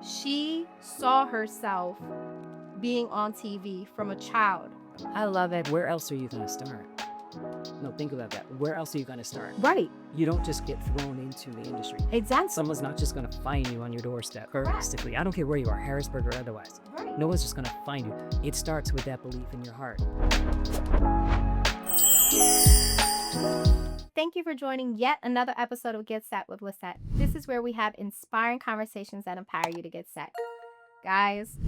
She saw herself being on TV from a child. I love it. Where else are you going to start? No, think about that. Where else are you going to start? Right. You don't just get thrown into the industry. Exactly. Someone's not just going to find you on your doorstep. Realistically, I don't care where you are, Harrisburg or otherwise. Right. No one's just going to find you. It starts with that belief in your heart. Thank you for joining yet another episode of Get Set with Lissette. This is where we have inspiring conversations that empower you to get set. Guys,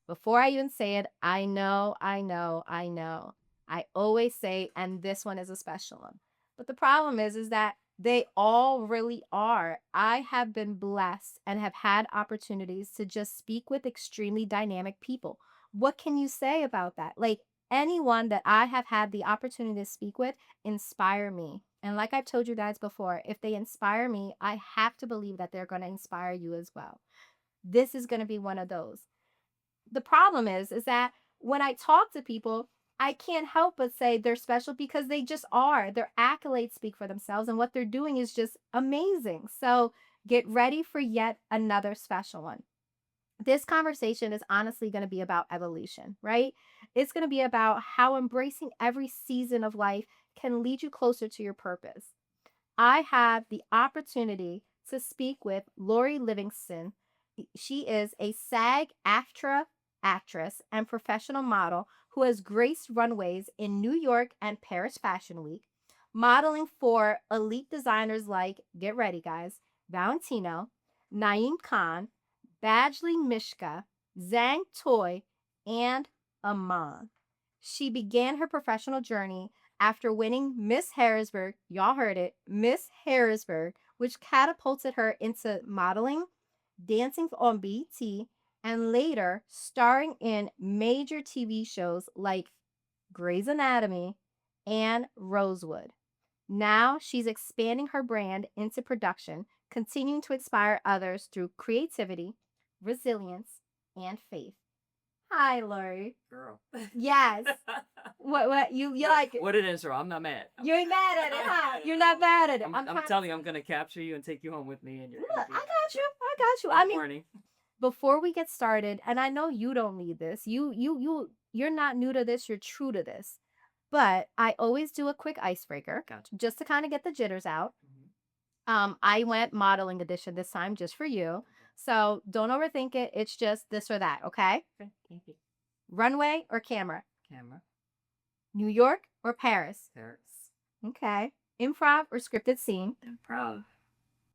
before I even say it, I know. I always say, and this one is a special one. But the problem is that they all really are. I have been blessed and have had opportunities to just speak with extremely dynamic people. What can you say about that? Like, anyone that I have had the opportunity to speak with inspire me. And like I've told you guys before, if they inspire me, I have to believe that they're going to inspire you as well. This is going to be one of those. The problem is that when I talk to people, I can't help but say they're special because they just are. Their accolades speak for themselves, and what they're doing is just amazing. So get ready for yet another special one. This conversation is honestly going to be about evolution, right? It's going to be about how embracing every season of life can lead you closer to your purpose. I have the opportunity to speak with Lori Livingston. She is a SAG-AFTRA actress and professional model who has graced runways in New York and Paris Fashion Week, modeling for elite designers like, get ready guys, Valentino, Naeem Khan, Badgley Mischka, Zang Toi, and IMAN. She began her professional journey after winning Miss Harrisburg, y'all heard it, Miss Harrisburg, which catapulted her into modeling, dancing on BET, and later starring in major TV shows like Grey's Anatomy and Rosewood. Now she's expanding her brand into production, continuing to inspire others through creativity, resilience, and faith. Hi, Lori. Girl. Yes. What you like it? What an intro. I'm not mad. You ain't mad at it, huh? You're not mad at it. I'm telling you, I'm going to capture you and take you home with me. And Look, I got you. I mean, morning. Before we get started, and I know you don't need this. You're not new to this. You're true to this. But I always do a quick icebreaker, Gotcha. just to kind of get the jitters out. Mm-hmm. I went modeling edition this time just for you. So don't overthink it. It's just this or that, okay? Okay. Thank you. Runway or camera? Camera. New York or Paris? Paris. Okay. Improv or scripted scene? Improv.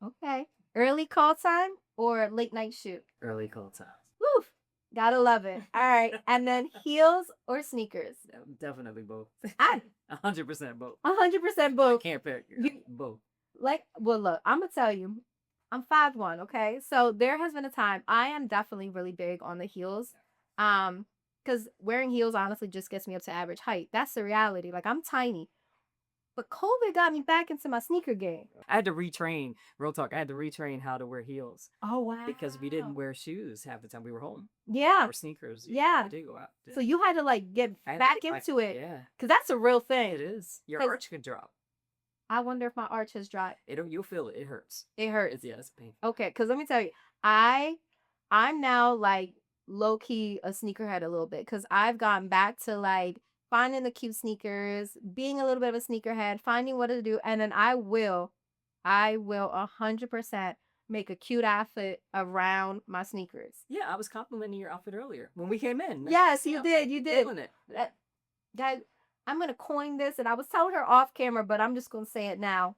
Okay. Early call time or late night shoot? Early call time. Woof. Gotta love it. All right. And then heels or sneakers? Definitely both. 100% both. 100% both. Can't pick. Both. Well, look, I'm going to tell you, I'm 5'1", okay? So there has been a time I am definitely really big on the heels. Because wearing heels honestly just gets me up to average height. That's the reality. Like, I'm tiny. But COVID got me back into my sneaker game. I had to retrain, real talk, I had to retrain how to wear heels. Oh, wow. Because we didn't wear shoes half the time we were home. Yeah. Or sneakers. Yeah. We did go out. So you had to, like, get back into it. Yeah. Because that's a real thing. It is. Your arch could drop. I wonder if my arch has dropped. You'll feel it. It hurts. It hurts. It's painful. Okay, because let me tell you, I'm now, like, low-key a sneakerhead a little bit. Because I've gone back to, like, finding the cute sneakers, being a little bit of a sneakerhead, finding what to do, and then I will 100% make a cute outfit around my sneakers. Yeah, I was complimenting your outfit earlier when we came in. Yes, you did. Feeling it. Guys, I'm gonna coin this, and I was telling her off camera, but I'm just gonna say it now.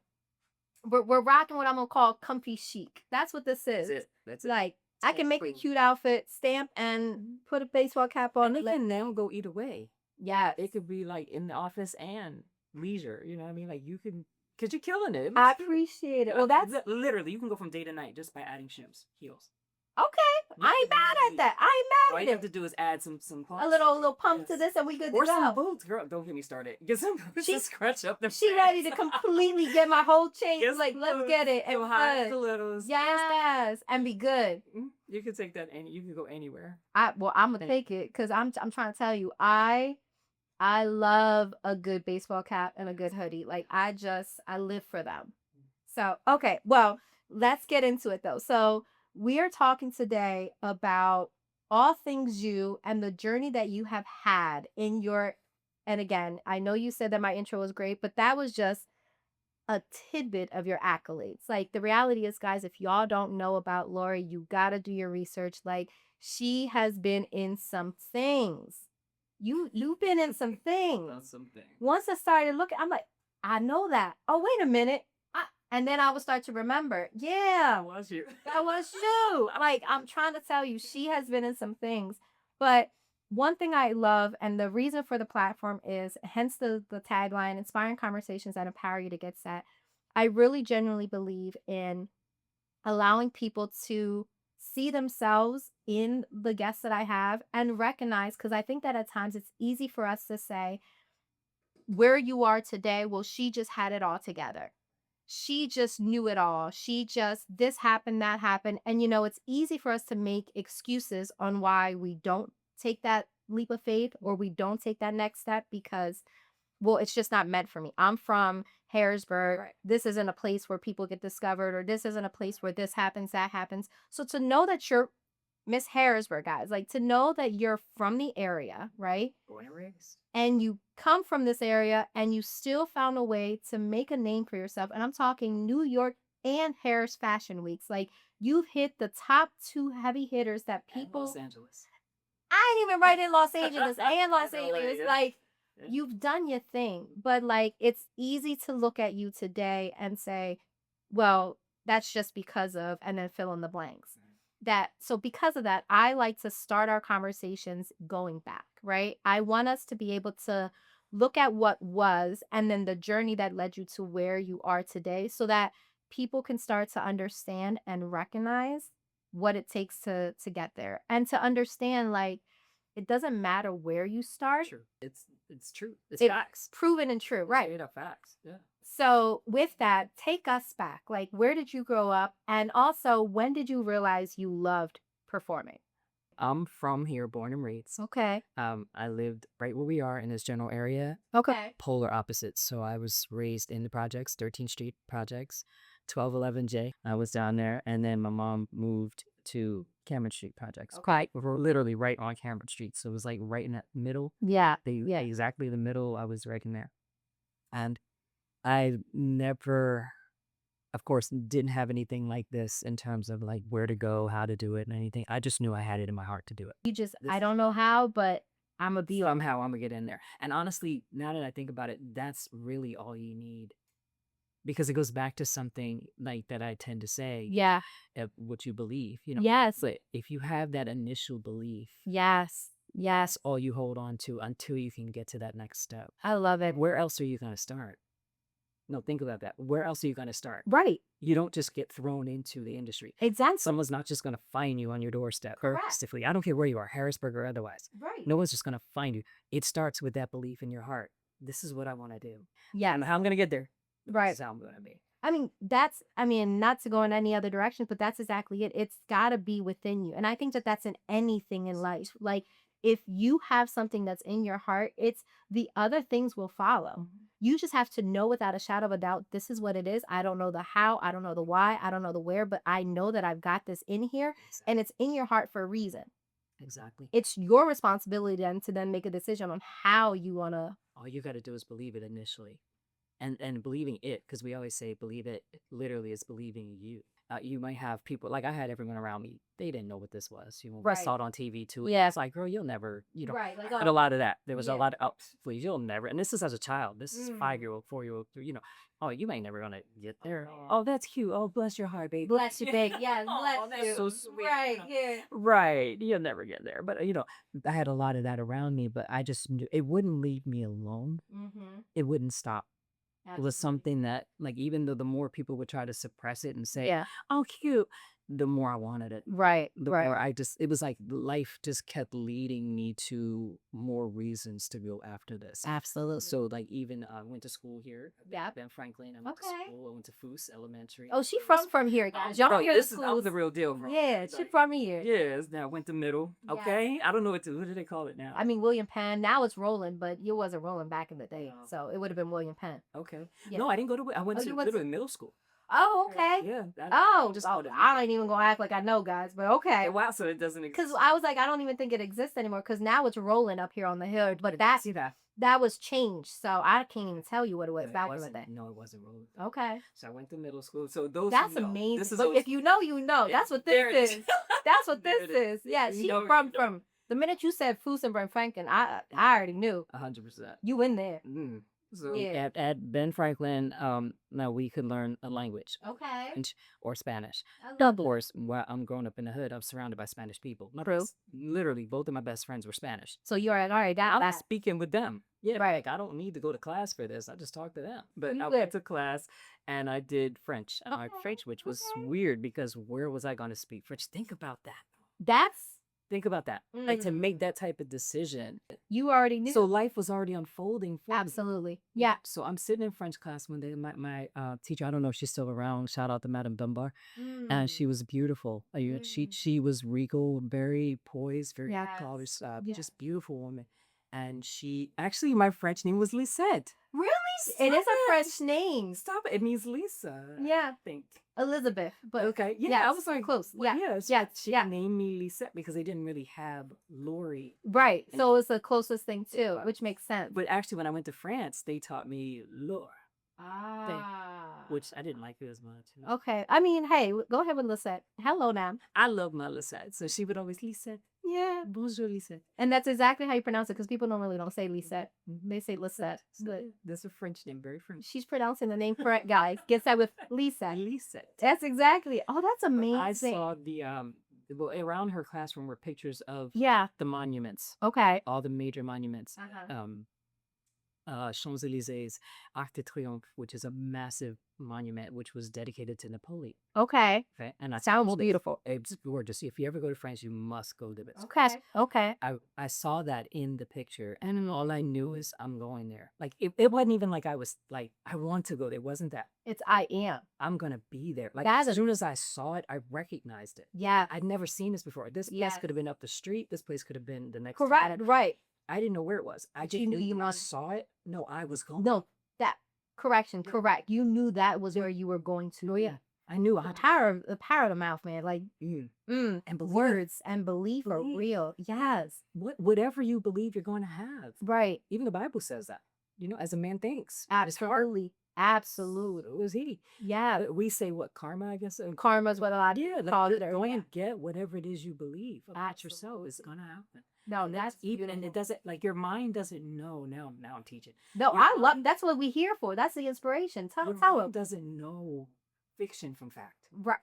We're rocking what I'm gonna call comfy chic. That's what this is. That's it. Like, I can make a cute outfit, stamp, and put a baseball cap on it. It can now go either way. Yeah, it could be like in the office and leisure. You know what I mean? Like you can, cause you're killing it. I appreciate it. Well, that's literally you can go from day to night just by adding shoes, heels. Okay, I ain't mad at that. I ain't mad All at you it. have to do is add some pumps. A little pump to this, and we good to or go. some boots, girl. Don't get me started. Get some boots to scratch up the. She ready to completely get my whole chain. Like, let's get it. And high stilettos. Yes, and be good. You can take that, and you can go anywhere. I'm gonna take it because I'm trying to tell you, I love a good baseball cap and a good hoodie. Like, I live for them. So okay, well, let's get into it though. So We are talking today about all things you and the journey that you have had in your, and again, I know you said that my intro was great, but that was just a tidbit of your accolades. Like, the reality is, guys, if y'all don't know about Lori, you gotta do your research. Like, she has been in some things. You've been in some things. Once I started looking, I'm like, I know that. Oh, wait a minute. And then I would start to remember, yeah, That was you. that was you. Like, I'm trying to tell you, she has been in some things. But one thing I love, and the reason for the platform is, hence the tagline, inspiring conversations that empower you to get set. I really genuinely believe in allowing people to see themselves in the guests that I have and recognize, because I think that at times it's easy for us to say, where you are today, well, she just had it all together. She just knew it all. She just, this happened, that happened. And, it's easy for us to make excuses on why we don't take that leap of faith or we don't take that next step because, well, it's just not meant for me. I'm from Harrisburg. Right. This isn't a place where people get discovered, or this isn't a place where this happens, that happens. So to know that you're Miss Harrisburg, guys, like, to know that you're from the area, right? Born and raised. And you come from this area and you still found a way to make a name for yourself. And I'm talking New York and Harris Fashion Weeks. Like, you've hit the top 2 heavy hitters that people. And Los Angeles. I ain't even right in Los Angeles and Los Angeles. Yeah. Like, you've done your thing. But, like, it's easy to look at you today and say, well, that's just because of, and then fill in the blanks. So because of that, I like to start our conversations going back, right? I want us to be able to look at what was and then the journey that led you to where you are today, so that people can start to understand and recognize what it takes to get there, and to understand, like, it doesn't matter where you start. True. It's true. It's It's facts. proven and true, right? Straight up facts. Yeah. So with that, take us back. Like, where did you grow up? And also, when did you realize you loved performing? I'm from here, born and raised. Okay. I lived right where we are in this general area, Okay. polar opposites. So I was raised in the projects, 13th Street projects, 1211J. I was down there, and then my mom moved to Cameron Street projects. Okay. We're literally right on Cameron Street, so it was like right in that middle. Yeah. Yeah, exactly the middle. I was right in there, and I never, of course, didn't have anything like this in terms of like where to go, how to do it, and anything. I just knew I had it in my heart to do it. You just, I don't know how, but I'm a be. Somehow I'm gonna get in there. And honestly, now that I think about it, that's really all you need, because it goes back to something like that I tend to say. Yeah. What you believe, Yes. But if you have that initial belief, Yes. Yes. that's all you hold on to until you can get to that next step. I love it. Where else are you gonna start? No, think about that. Where else are you going to start? Right. You don't just get thrown into the industry. Exactly. Someone's not just going to find you on your doorstep. Correct. Purposefully. I don't care where you are, Harrisburg or otherwise. Right. No one's just going to find you. It starts with that belief in your heart. This is what I want to do. Yeah. And how I'm going to get there. Right. This is how I'm going to be. I mean, not to go in any other direction, but that's exactly it. It's got to be within you. And I think that that's in anything in life. Like, if you have something that's in your heart, it's the other things will follow. Mm-hmm. You just have to know without a shadow of a doubt, this is what it is. I don't know the how, I don't know the why, I don't know the where, but I know that I've got this in here. Exactly. And it's in your heart for a reason. Exactly. It's your responsibility then to make a decision on how you want to. All you got to do is believe it initially. And believing it, because we always say believe it literally is believing you. You might have people, like I had everyone around me, they didn't know what this was. Right. Saw it on TV too. Yeah. It's like, girl, you'll never, Right. Like, and a lot of that. There was a lot of, please, you'll never. And this is as a child. This is 5-year-old, 4-year-old, oh, you ain't never gonna get there. Oh, that's cute. Oh, bless your heart, baby. Bless you, baby. Yeah, bless you. So sweet. Right, yeah. Right. You'll never get there. But, I had a lot of that around me, but I just knew it wouldn't leave me alone. Mm-hmm. It wouldn't stop. Absolutely. It was something that, like, even though the more people would try to suppress it and say, oh, cute, the more I wanted it. Right. The more it was like life just kept leading me to more reasons to go after this. Absolutely. So, like, even I went to school here. Yeah. Ben Franklin. I went to school. I went to Foos Elementary. Oh, she from here, guys. Y'all hear this is the real deal. Yeah, she from here. Yes. Now I went to middle. Okay. Yeah. I don't know what do they call it now? I mean, William Penn. Now it's Roland, but you wasn't Roland back in the day. So it would have been William Penn. Okay. Yeah. No, I didn't go to, I went to literally middle school. Oh, okay. Yeah. Oh, just I ain't even gonna act like I know, guys, but okay. wow, so it doesn't Because exist. I was like, I don't even think it exists anymore. Because now it's rolling up here on the hill, but that See that? that was changed, so I can't even tell you what it was back in the day. No, it wasn't rolling. Okay, So I went to middle school. So those that's who know, amazing. this is But those, if you know, you know. That's what there it this is. is. That's what There this it is. is. Yeah, You she know, from the minute you said Fusenbrand Franklin, I already knew 100%. you in there. So Yeah. at Ben Franklin, now we could learn a language, Okay. French or Spanish. I Of love it. course, while I'm growing up in the hood, I'm surrounded by Spanish people. True. Literally, both of my best friends were Spanish. So you are already got I'm that. speaking with them. Yeah, Right. like I don't need to go to class for this. I just talk to them. But You I good. went to class and I did French. Okay, French, which was okay. weird because where was I going to speak French? Think about that. Think about that. Like to make that type of decision. You already knew. So life was already unfolding for me. Absolutely. Yeah. So I'm sitting in French class one day. My teacher, I don't know if she's still around. Shout out to Madame Dunbar. And she was beautiful. She was regal, very poised, very polished, just beautiful woman. And she actually, my French name was Lissette. Really? It is a French name. Stop it. It means Lisa. Yeah. I think. Elizabeth. But Okay. Yeah. yes, I was like, close. well, Yeah. yeah. She named me Lisette because they didn't really have Lori. Right. So it's the closest thing too, which makes sense. But actually, when I went to France, they taught me Laure. Ah. Which I didn't like it as much. Okay. I mean, hey, go ahead with Lissette. Hello, now. I love my Lissette. So she would always, Lissette. Yeah. Bonjour, Lissette. And that's exactly how you pronounce it because people don't say Lissette. They say Lissette. But that's a French name, very French. she's pronouncing the name correct, guys. Get set with Lissette. Lissette. That's exactly. Oh, that's amazing. I saw the well, around her classroom were pictures of the monuments. Okay. All the major monuments. Champs-Élysées, Arc de Triomphe, which is a massive monument which was dedicated to Napoleon. Okay. And I sounds beautiful. It's gorgeous. If you ever go to France, you must go to it. Okay. I saw that in the picture, and all I knew is I'm going there. Like it wasn't even like I was like I want to go there. It wasn't that. It's I am. I'm gonna be there. Like as soon as I saw it, I recognized it. Yeah. I'd never seen this before. This place could have been up the street. This place could have been the next. Correct. Right. I didn't know where it was. I just knew when I saw it. No, I was going. No, that correction. Correct. You knew that was where you were going to. Oh yeah. I knew the power of the mouth, man. Like and words and belief are real. Yes. Whatever you believe, you're going to have. Right. Even the Bible says that. You know, as a man thinks. Absolutely. Absolutely. So was he. Yeah. We say what karma, I guess. Karma's what a lot of call it. Go and get whatever it is you believe about yourself is gonna happen. No, that's even, and it doesn't like your mind doesn't know. Now I'm teaching. No, I love. That's what we're here for. That's the inspiration. Tell him. Doesn't know fiction from fact. Right.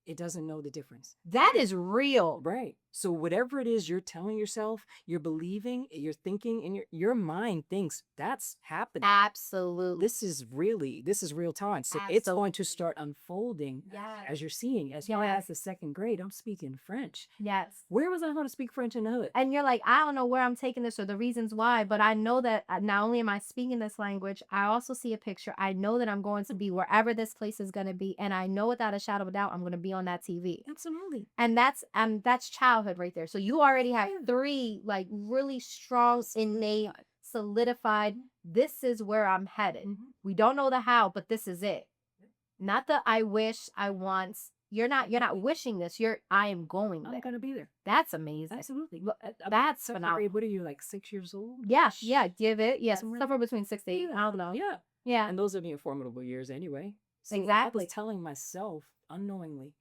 It doesn't know the difference. That is real. Right. So whatever it is you're telling yourself, you're believing, you're thinking, and your mind thinks that's happening. Absolutely. This is real time. So it's going to start unfolding as you're seeing. As as the second grade, I'm speaking French. Yes. Where was I going to speak French in the hood? And you're like, I don't know where I'm taking this or the reasons why, but I know that not only am I speaking this language, I also see a picture. I know that I'm going to be wherever this place is going to be. And I know without a shadow of a doubt, I'm going to be on that TV. Absolutely. And that's childhood right there. So you already have 3 like really strong, innate, solidified, this is where I'm headed. We don't know the how, but this is it. Not the I wish, I want. You're not wishing this. I am going there. I'm going to be there. That's amazing. Absolutely. That's phenomenal. What are you, like 6 years old? Yeah. Give it. Yes. Somewhere between 6 to 8. I don't know. Yeah. Yeah. And those are the formidable years anyway. So exactly. I was telling myself unknowingly,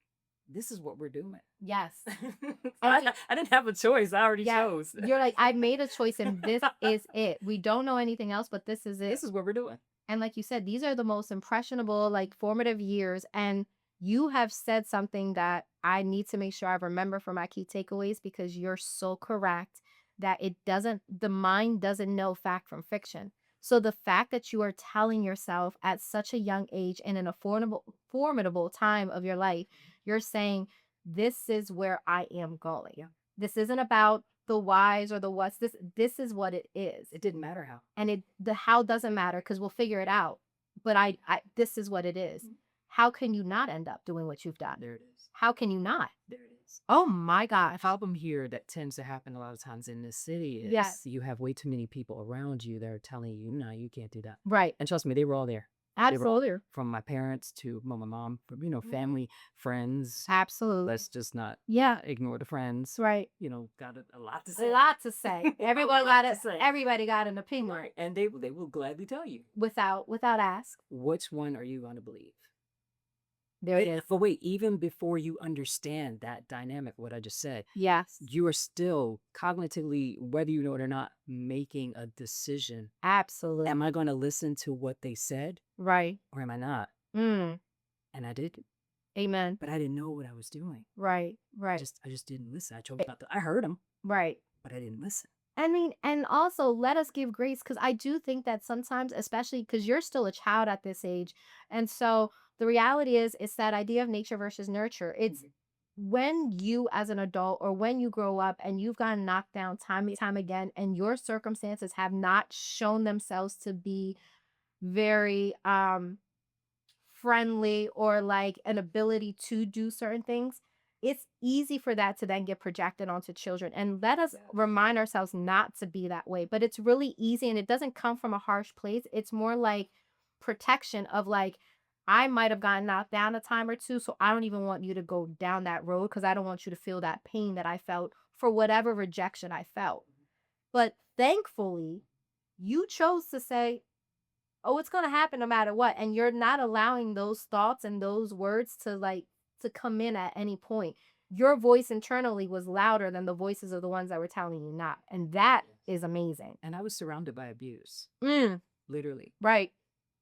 this is what we're doing. Yes. I didn't have a choice. I already chose. You're like, I made a choice and this is it. We don't know anything else, but this is it. This is what we're doing. And like you said, these are the most impressionable, like formative years. And you have said something that I need to make sure I remember for my key takeaways because you're so correct that the mind doesn't know fact from fiction. So the fact that you are telling yourself at such a young age and in a formidable time of your life, you're saying, this is where I am going. Yeah. This isn't about the whys or the whats. This is what it is. It didn't matter how. And the how doesn't matter because we'll figure it out. But this is what it is. How can you not end up doing what you've done? There it is. How can you not? There it is. Oh my God. The problem here that tends to happen a lot of times in this city is you have way too many people around you that are telling you, no, you can't do that. Right. And trust me, they were all there. Absolutely. From my parents to my mom, from, family, friends. Absolutely. Let's just not Yeah. ignore the friends. Right. Got a lot to A say. lot to say. Everybody got an opinion. Right. And they will gladly tell you. Without ask. Which one are you going to believe? There it is. But wait, even before you understand that dynamic, what I just said, Yes. you are still cognitively, whether you know it or not, making a decision. Absolutely. Am I going to listen to what they said? Right. Or am I not? Mm. And I did. Amen. But I didn't know what I was doing. Right. Right. I just didn't listen. I heard them. Right. But I didn't listen. I mean, and also let us give grace, because I do think that sometimes, especially because you're still a child at this age, and so the reality is, it's that idea of nature versus nurture. It's when you, as an adult, or when you grow up and you've gotten knocked down time and time again, and your circumstances have not shown themselves to be very friendly, or like an ability to do certain things, it's easy for that to then get projected onto children. And let us remind ourselves not to be that way. But it's really easy, and it doesn't come from a harsh place. It's more like protection of, like, I might have gotten knocked down a time or two, so I don't even want you to go down that road, because I don't want you to feel that pain that I felt for whatever rejection I felt. But thankfully, you chose to say, oh, it's going to happen no matter what. And you're not allowing those thoughts and those words to come in at any point. Your voice internally was louder than the voices of the ones that were telling you not. And that is amazing. And I was surrounded by abuse. Literally. Right.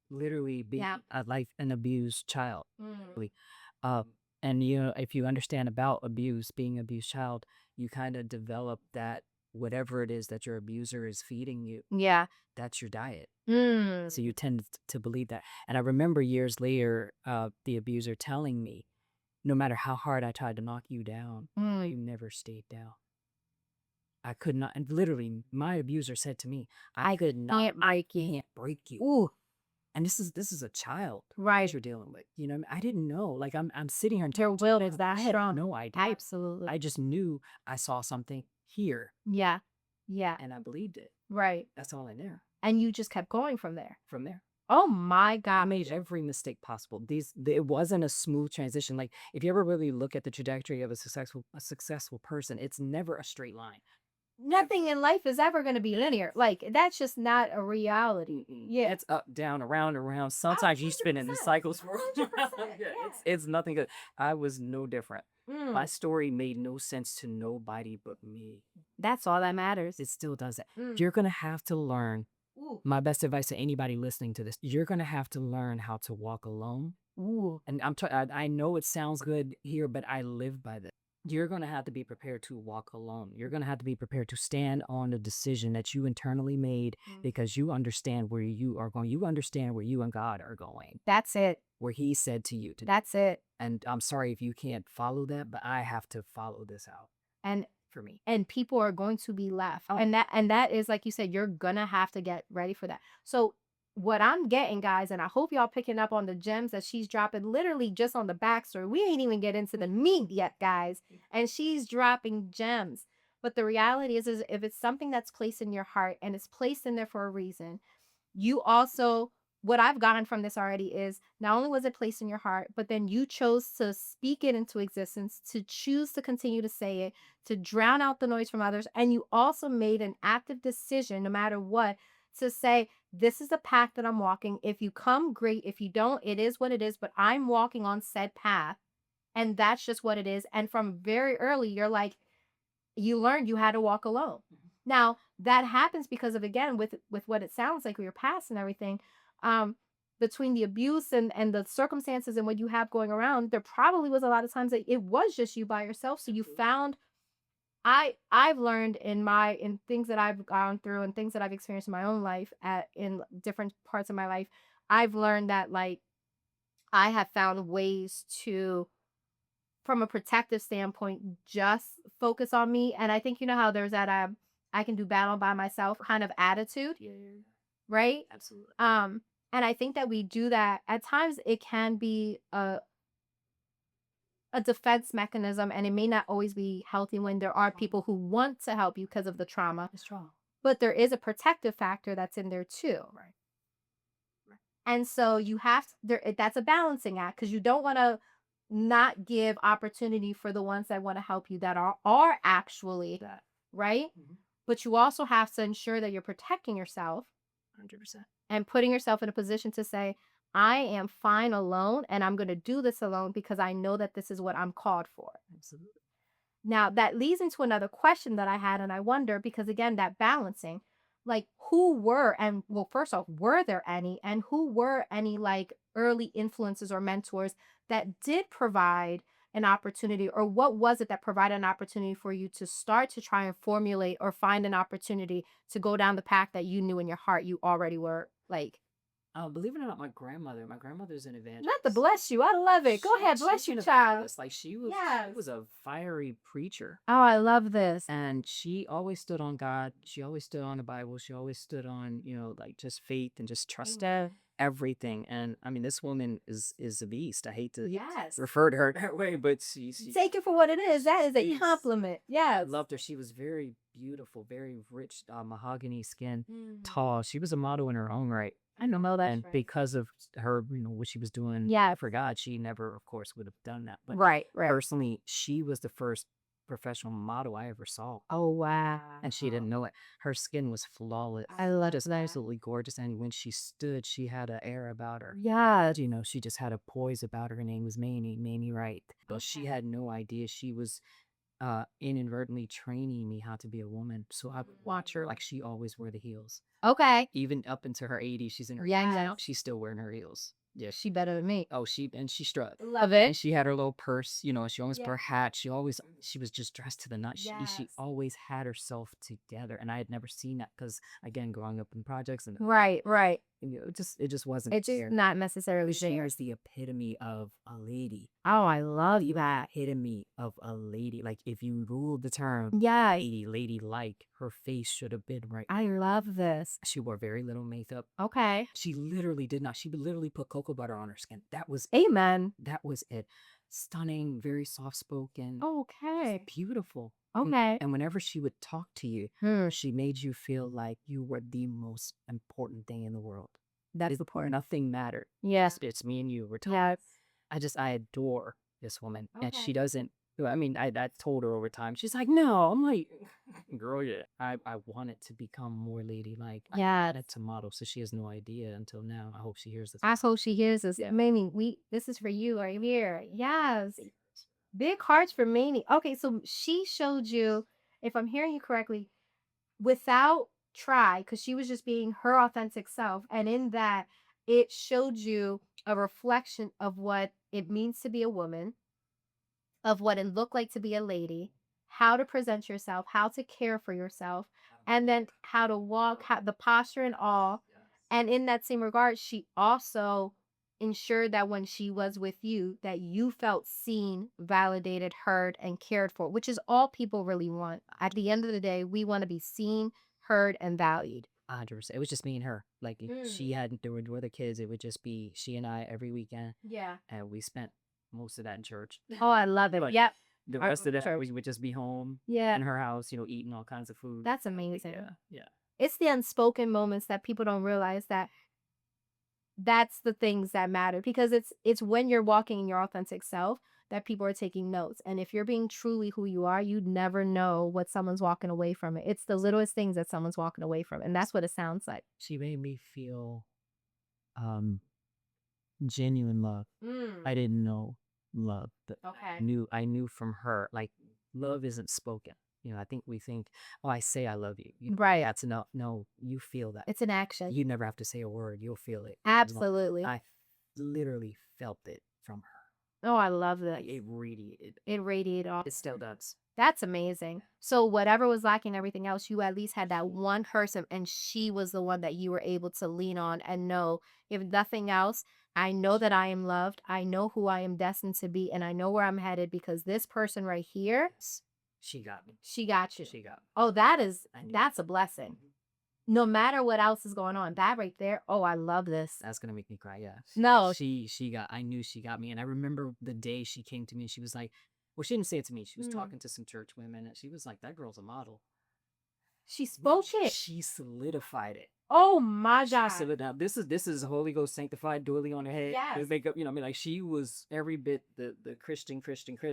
Literally being an abused child. Mm. And if you understand about abuse, being an abused child, you kind of develop that whatever it is that your abuser is feeding you. Yeah. That's your diet. Mm. So you tend to believe that. And I remember years later, the abuser telling me, no matter how hard I tried to knock you down, you never stayed down. I could not. And literally, my abuser said to me, I can't break you. Ooh. And this is a child, right, you're dealing with. I didn't know. Like I'm sitting here and their will is that strong. No idea. Absolutely. I just knew I saw something here. Yeah. Yeah. And I believed it. Right. That's all I knew. And you just kept going from there. From there. Oh my God. I made every mistake possible. It wasn't a smooth transition. Like, if you ever really look at the trajectory of a successful person, it's never a straight line. Nothing in life is ever going to be linear. Like, that's just not a reality. Yeah. It's up, down, around, around. Sometimes you spin in the cycles. It's nothing good. I was no different. My story made no sense to nobody but me. That's all that matters. It still doesn't. You're going to have to learn. My best advice to anybody listening to this, you're going to have to learn how to walk alone. Ooh. And I know it sounds good here, but I live by this. You're going to have to be prepared to walk alone. You're going to have to be prepared to stand on the decision that you internally made, because you understand where you are going. You understand where you and God are going. That's it. Where He said to you today. That's it. And I'm sorry if you can't follow that, but I have to follow this out. And for me. And people are going to be left. Oh. And that is, like you said, you're going to have to get ready for that. So what I'm getting, guys, and I hope y'all picking up on the gems that she's dropping literally just on the backstory. We ain't even get into the meat yet, guys. And she's dropping gems. But the reality is if it's something that's placed in your heart and it's placed in there for a reason, you also, what I've gotten from this already is, not only was it placed in your heart, but then you chose to speak it into existence, to choose to continue to say it, to drown out the noise from others. And you also made an active decision, no matter what, to say, this is the path that I'm walking. If you come, great. If you don't, it is what it is, but I'm walking on said path. And that's just what it is. And from very early, you're like, you learned you had to walk alone. Now, that happens because of, again, with what it sounds like with your past and everything, between the abuse and the circumstances and what you have going around, there probably was a lot of times that it was just you by yourself. So you found, I've learned in things that I've gone through and things that I've experienced in my own life in different parts of my life, I've learned that, like, I have found ways to, from a protective standpoint, just focus on me. And I think, you know how there's that I can do battle by myself kind of attitude. Yeah. Right? Absolutely. And I think that we do that. At times it can be a defense mechanism, and it may not always be healthy when there are people who want to help you because of the trauma. It's trauma. But there is a protective factor that's in there too. Right. And so you have to, that's a balancing act because you don't want to not give opportunity for the ones that want to help you that are actually That. right. Mhm. But you also have to ensure that you're protecting yourself 100%. and putting yourself in a position to say, I am fine alone and I'm going to do this alone because I know that this is what I'm called for. Absolutely. Now, that leads into another question that I had, and I wonder because, again, that balancing, like who were, and well, first off, were there any, and who were any like early influences or mentors that did provide an opportunity, or what was it that provided an opportunity for you to start to try and formulate or find an opportunity to go down the path that you knew in your heart you already were like? Believe it or not, my grandmother's an Not to evangelist. bless you. I love it. Go ahead, bless you, child. Like she Yes. was a fiery preacher. Oh, I love this. And she always stood on God. She always stood on the Bible. She always stood on, like just faith and just trust everything. And I mean, this woman is a beast. I hate to Yes. refer to her that way, but she Take it for what it is. That is a she's- compliment. I Yes. loved her. She was very beautiful, very rich, mahogany skin, tall. She was a model in her own right. I know that. And because of her, what she was doing Yeah. for God, she never, of course, would have done that. But Right. personally, she was the first professional model I ever saw. Oh, wow. And she didn't know it. Her skin was flawless. I love just that. absolutely gorgeous. And when she stood, she had an air about her. Yeah. She just had a poise about her. Her name was Maney Wright. But she had no idea she was inadvertently training me how to be a woman. So I would watch her like she always wore the heels. Okay. Even up into her 80s, she's in her Yeah, 80s yeah. now. She's still wearing her heels. Yeah. She better than me. Oh, she strut. Love And it. she had her little purse, she always Yeah. put her hat. She was just dressed to the nut. She Yes. always had herself together. And I had never seen that because, again, growing up in projects and Right. it just wasn't It's there. not necessarily She there. is the epitome of a lady. Oh, I love The that. epitome of a lady. Like if you ruled the term Yeah. lady-like, her face should have been right. I love this. She wore very little makeup. Okay. She literally did not. She would literally put cocoa butter on her skin. That was Amen. That was it. Stunning, very soft spoken. Okay. Beautiful. Okay. And whenever she would talk to you, she made you feel like you were the most important thing in the world. That's the point. Nothing mattered. Yes. It's me and you. We're talking. Yes. I adore this woman. And Okay. she doesn't. I mean, I told her over time. She's like, no. I'm like, girl, yeah. I wanted to become more ladylike. I Yes. wanted to model, so she has no idea until now. I hope she hears this. I hope she hears this. Yeah. Mamie, this is for you right here. Yes. Big hearts for Mamie. Okay, so she showed you, if I'm hearing you correctly, without try, because she was just being her authentic self. And in that, it showed you a reflection of what it means to be a woman, of what it looked like to be a lady, how to present yourself, how to care for yourself, and then how to walk, the posture and all. And in that same regard, she also ensured that when she was with you, that you felt seen, validated, heard, and cared for, which is all people really want. At the end of the day, we want to be seen, heard, and valued. 100%. It was just me and her. Like if she hadn't, there were the kids. It would just be she and I every weekend. Yeah. And we spent most of that in church. Oh, I love it. Like, Yep. The rest of that, we would just be home Yeah. in her house, eating all kinds of food. That's amazing. Yeah. It's the unspoken moments that people don't realize that that's the things that matter, because it's when you're walking in your authentic self that people are taking notes. And if you're being truly who you are, you'd never know what someone's walking away from it. It's the littlest things that someone's walking away from. And that's what it sounds like. She made me feel genuine love. I didn't know love, but Okay. I knew from her, like, love isn't spoken. I think we think, oh, I say I love you. Right. That's enough. No, you feel that. It's an action. You never have to say a word. You'll feel it. Absolutely. I literally felt it from her. Oh, I love that. Like, it radiated. It radiated off. It still does. That's amazing. So whatever was lacking, everything else, you at least had that one person, and she was the one that you were able to lean on and know, if nothing else, I know that I am loved. I know who I am destined to be, and I know where I'm headed because this person right here, she got me. She got you. She got me. Oh, that's a blessing. No matter what else is going on, that right there, oh, I love this. That's gonna make me cry. Yeah. No. I knew she got me, and I remember the day she came to me and she was like, well, she didn't say it to me. She was talking to some church women, and she was like, that girl's a model. She spoke it. She solidified it. Oh my She God. solidified. This is Holy Ghost sanctified, doily on her head. Yes. Makeup, I mean, like she was every bit the Christian.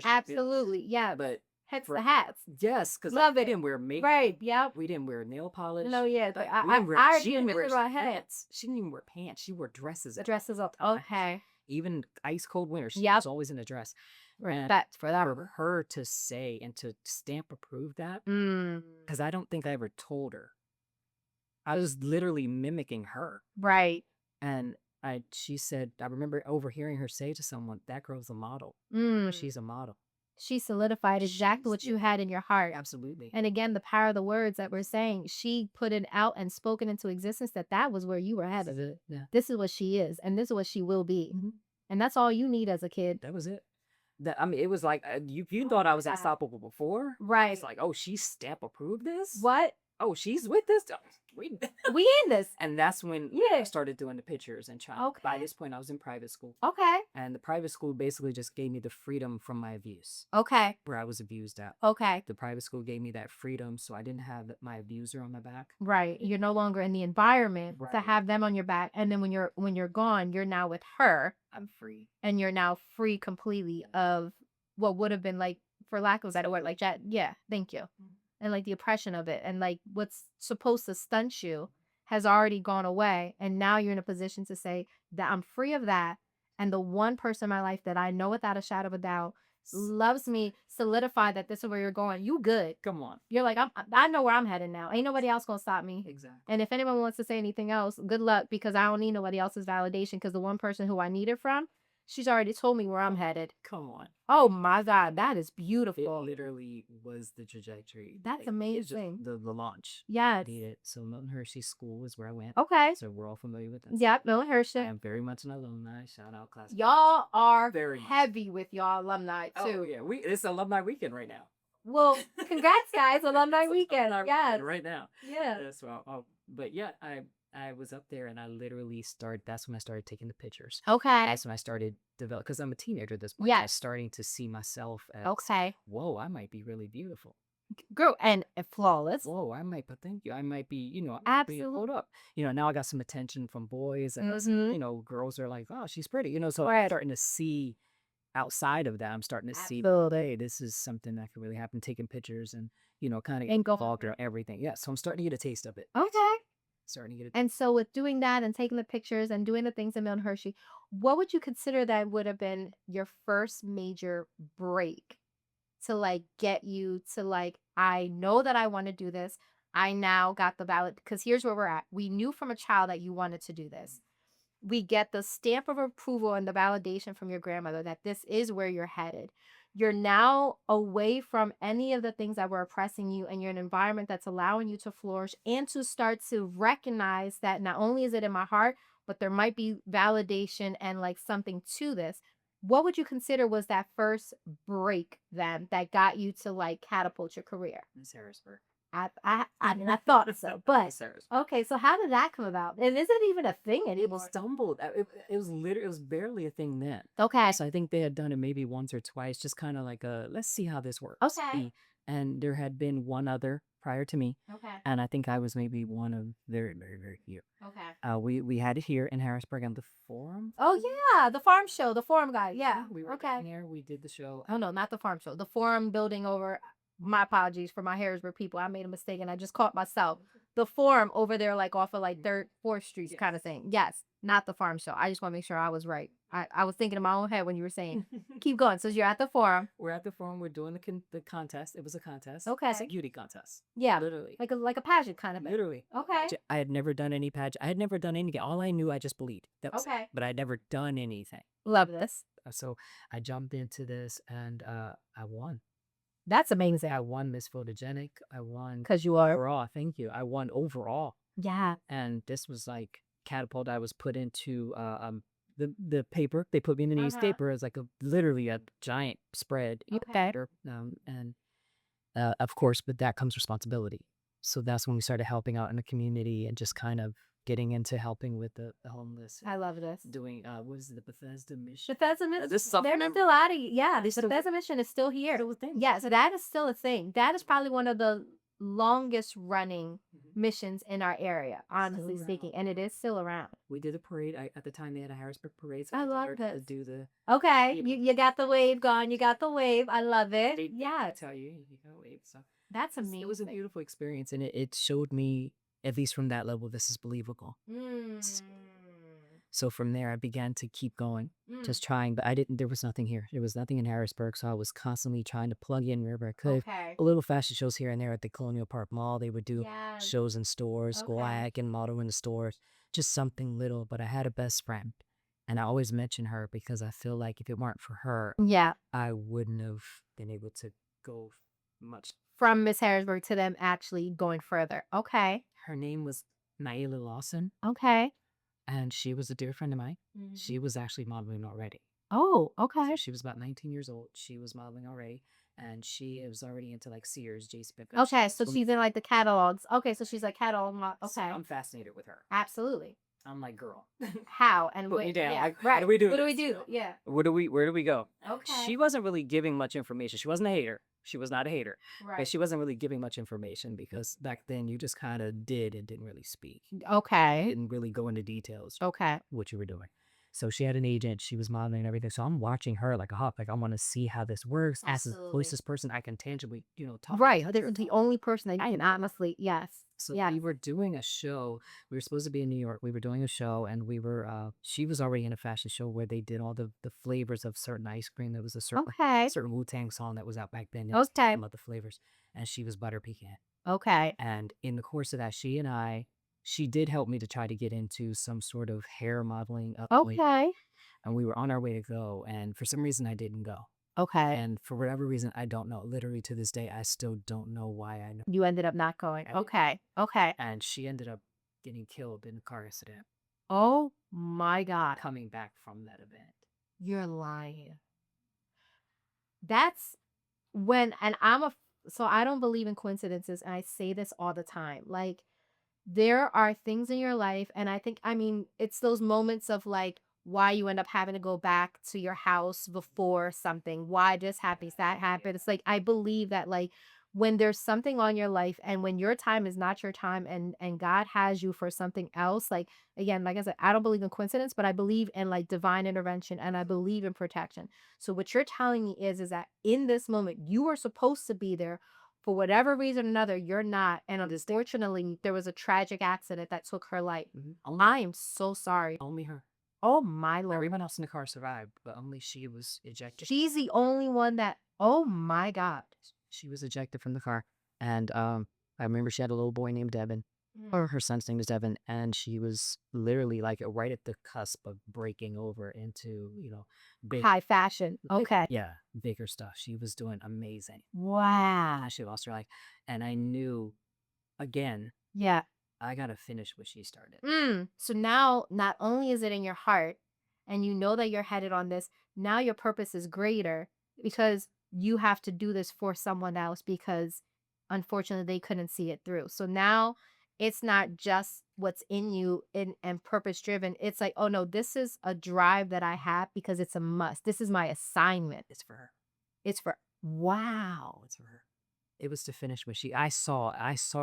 Absolutely. Yeah. But Hence the hats. yes, because Love we it. didn't wear makeup. Right. Yep. We didn't wear nail polish. No, yeah. Like, I she didn't wear pants. She didn't even wear pants. She wore dresses. Dresses up. Okay. Even ice cold winter, she Yep. was always in a dress. Respect for that. For her to say and to stamp approve that, because I don't think I ever told her. I was literally mimicking her. Right. And she said, I remember overhearing her say to someone, that girl's a model. She's a model. She solidified exactly what you had in your heart. Absolutely. And again, the power of the words that we're saying, she put it out and spoken into existence that was where you were headed. Yeah. This is what she is, and this is what she will be. And that's all you need as a kid. That was it. I mean, it was like, you thought I was unstoppable before. Right. It's like, oh, she stamp approved this? What? Oh, she's with this? We in this. And that's when I started doing the pictures and trying. Okay. By this point, I was in private school. Okay. And the private school basically just gave me the freedom from my abuse. Okay. Where I was abused at. Okay. The private school gave me that freedom, so I didn't have my abuser on my back. Right. You're no longer in the environment to have them on your back. And then when you're gone, you're now with her. I'm free. And you're now free completely of what would have been like, for lack of a better word, like that. Yeah. Thank you. And like the oppression of it, and like what's supposed to stunt you has already gone away, and now you're in a position to say that I'm free of that, and the one person in my life that I know without a shadow of a doubt loves me, solidify that this is where you're going. You good. Come on. You're like, I know where I'm headed now. Ain't nobody else gonna stop me. Exactly. And if anyone wants to say anything else, good luck, because I don't need nobody else's validation, because the one person who I need it from, she's already told me where I'm headed. Come on. Oh my God, that is beautiful. It literally was the trajectory. That's amazing. The launch. Yes. So Milton Hershey School is where I went. Okay. So we're all familiar with that. Yep, Milton Hershey. I am very much an alumni. Shout out class. Y'all are very heavy with y'all alumni too. Oh yeah, it's alumni weekend right now. Well, congrats guys, alumni weekend. Yes. Right now. Yeah. So, but yeah, I was up there and I literally that's when I started taking the pictures. Okay. That's when I started developing, because I'm a teenager at this point. Yeah. I was starting to see myself as, whoa, I might be really beautiful. Girl, and flawless. Whoa, thank you. I might be, Absolutely. Hold up. Now I got some attention from boys and, girls are like, oh, she's pretty, so Right. I'm starting to see outside of that. I'm starting to see, hey, this is something that could really happen, taking pictures and, kind of involved in everything. Yeah. So I'm starting to get a taste of it. Okay. Starting to get And so with doing that and taking the pictures and doing the things in Milton Hershey, what would you consider that would have been your first major break to like get you to like, I know that I want to do this. I now got the valid, because here's where we're at. We knew from a child that you wanted to do this. We get the stamp of approval and the validation from your grandmother that this is where you're headed. You're now away from any of the things that were oppressing you, and you're in an environment that's allowing you to flourish and to start to recognize that not only is it in my heart, but there might be validation and like something to this. What would you consider was that first break then that got you to like catapult your career? Miss Harrisburg. I mean, I thought so, but okay. So how did that come about? And is it even a thing anymore? It stumbled. It was literally, it was barely a thing then. Okay. So I think they had done it maybe once or twice, just kind of like let's see how this works. Okay. And there had been one other prior to me. Okay. And I think I was maybe one of very, very, very few. Okay. We had it here in Harrisburg on the Forum. Oh yeah, the farm show, the Forum guy. Yeah. We were down there. We did the show. Oh no, not the farm show. The Forum building over. My apologies for my Harrisburg people. I made a mistake and I just caught myself. The Forum over there, like off of like 3rd, 4th Street kind of thing. Yes, not the farm show. I just want to make sure I was right. I was thinking in my own head when you were saying. Keep going. So you're at the Forum. We're at the Forum. We're doing the contest. It was a contest. Okay. It's a beauty contest. Yeah. Literally. Like a pageant kind of thing. Literally. Okay. I had never done any pageant. I had never done anything. All I knew, I just believed. That was it. But I'd never done anything. Love this. So I jumped into this and I won. That's amazing. I won Miss Photogenic. I won because you are overall. Thank you. I won overall. Yeah. And this was like catapult. I was put into the paper. They put me in the newspaper as like literally a giant spread. Okay. And of course, with that comes responsibility. So that's when we started helping out in the community and just kind of getting into helping with the homeless. I love this. Doing what is it, the Bethesda mission? Bethesda mission. This is something They're still at it. Yeah, the Bethesda mission is still here. Still a thing. Yeah, so that is still a thing. That is probably one of the longest running missions in our area, honestly speaking, and it is still around. We did a parade. At the time they had a Harrisburg parade. So I love to this. do the Okay, you got the wave going. You got the wave. I love it. Yeah, I tell you got a wave. So that's amazing. It was a beautiful experience, and it showed me, at least from that level, this is believable. So from there, I began to keep going, just trying, but there was nothing here. There was nothing in Harrisburg, so I was constantly trying to plug in wherever I could. Okay. A little fashion shows here and there at the Colonial Park Mall. They would do shows in stores, go act and model in the stores, just something little. But I had a best friend, and I always mention her because I feel like if it weren't for her, I wouldn't have been able to go much. From Miss Harrisburg to them actually going further. Okay. Her name was Naila Lawson. Okay. And she was a dear friend of mine. She was actually modeling already. Oh, okay. So she was about 19 years old. She was modeling already. And she was already into like Sears, JCPenney. Okay, so she's in like the catalogs. Okay, so she's like catalog. Okay. So I'm fascinated with her. Absolutely. I'm like, girl. How? And put me down. Yeah, right. What do we do? What do we do? Yeah. Where do we go? Okay. She wasn't really giving much information. She wasn't a hater. She was not a hater. Right. But she wasn't really giving much information because back then you just kind of did and didn't really speak. Okay. Didn't really go into details. Okay. What you were doing. So she had an agent. She was modeling and everything. So I'm watching her like a hawk. Like I want to see how this works. Absolutely. As the closest person I can tangibly, talk. Right. They're the only person that I can honestly, yes. So we were doing a show. We were supposed to be in New York. We were doing a show, and we were. She was already in a fashion show where they did all the flavors of certain ice cream. There was a certain Wu-Tang song that was out back then. Okay. About the flavors, and she was butter pecan. Okay. And in the course of that, she did help me to try to get into some sort of hair modeling. Okay. And we were on our way to go, and for some reason I didn't go. Okay. And for whatever reason, I don't know. Literally to this day, I still don't know why I know. You ended up not going. Okay. Okay. And she ended up getting killed in a car accident. Oh my God. Coming back from that event. You're lying. That's when, and so I don't believe in coincidences, and I say this all the time. Like, there are things in your life, and I mean, it's those moments of like, why you end up having to go back to your house before something, why this happens, that happened. It's like, I believe that like when there's something on your life and when your time is not your time and God has you for something else, like, again, like I said, I don't believe in coincidence, but I believe in like divine intervention and I believe in protection. So what you're telling me is that in this moment, you were supposed to be there. For whatever reason or another, you're not. And unfortunately, there was a tragic accident that took her life. I am so sorry. Only her. Oh my Lord. Everyone else in the car survived, but only she was ejected. She's the only one that, oh my God. She was ejected from the car. And I remember she had a little boy named Devin, or her son's name is Devin, and she was literally like right at the cusp of breaking over into, big high fashion. Okay. Yeah, bigger stuff. She was doing amazing. Wow. She lost her life. And I knew, again, yeah, I got to finish what she started. So now, not only is it in your heart, and you know that you're headed on this, now your purpose is greater because you have to do this for someone else because, unfortunately, they couldn't see it through. So now it's not just what's in you and purpose-driven. It's like, oh, no, this is a drive that I have because it's a must. This is my assignment. It's for her. Wow. It's for her. It was to finish what I saw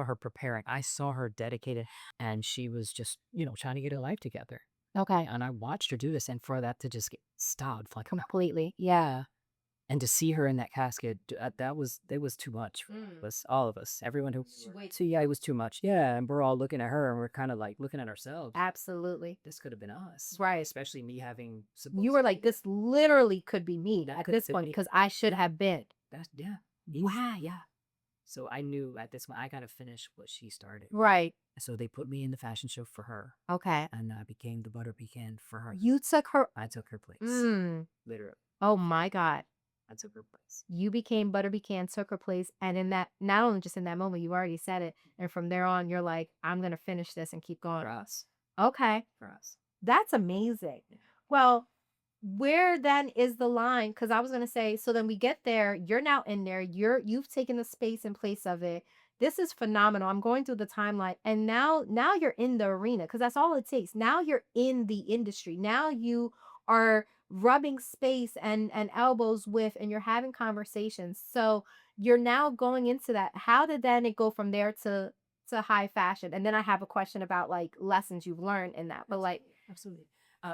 her preparing. I saw her dedicated, and she was just, trying to get her life together. Okay. And I watched her do this, and for that to just get stopped, like completely. Yeah. And to see her in that casket, it was too much for us, all of us, everyone who. So yeah, it was too much. Yeah, and we're all looking at her, and we're kind of like looking at ourselves. Absolutely. This could have been us, right? Especially me having. You were like, this literally could be me at this point because I should have been. Wow. Yeah. So I knew at this point I got to finish what she started. Right. So they put me in the fashion show for her. Okay. And I became the butter pecan for her. You took her. I took her place. Literally. Oh my God. I took her place. You became butter pecan, took her place. And in that, not only just in that moment, you already said it. And from there on, you're like, I'm going to finish this and keep going. For us. Okay. For us. That's amazing. Well, where then is the line? Because I was going to say, so then we get there, you're now in there, you've taken the space in place of it. This is phenomenal. I'm going through the timeline, and now you're in the arena because that's all it takes. Now you're in the industry. Now you are rubbing space and elbows with, and you're having conversations. So you're now going into that. How did then it go from there to high fashion? And then I have a question about like lessons you've learned in that. But like, Absolutely.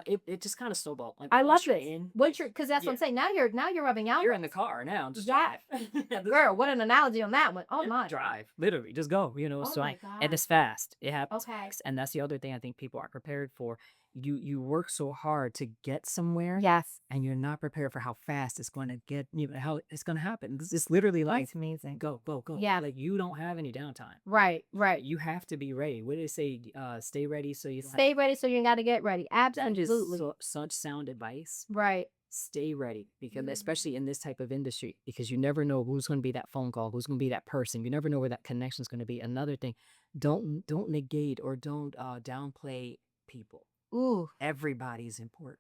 It just kind of snowballed. Like, I love once you're this. in, Once you're, because that's what I'm saying. Now you're rubbing out. you're in the car now. Just That drive. girl, what an analogy on that one. Oh Yeah, my. drive. Literally, just go. You know. Oh So my and God. it's fast. It happens Okay. fast, and that's the other thing I think people aren't prepared for. You work so hard to get somewhere, Yes. and you're not prepared for how fast it's going to get. You know how it's going to happen. It's literally like That's amazing. go, go, go. Yeah. Like you don't have any downtime. Right. Right. You have to be ready. What do they say? Stay ready so you don't Stay ready so you got to get ready. that is Absolutely. such sound advice. Right. Stay ready because especially in this type of industry, because you never know who's going to be that phone call, who's going to be that person. You never know where that connection is going to be. Another thing, don't negate or don't downplay people. Ooh. Everybody's important.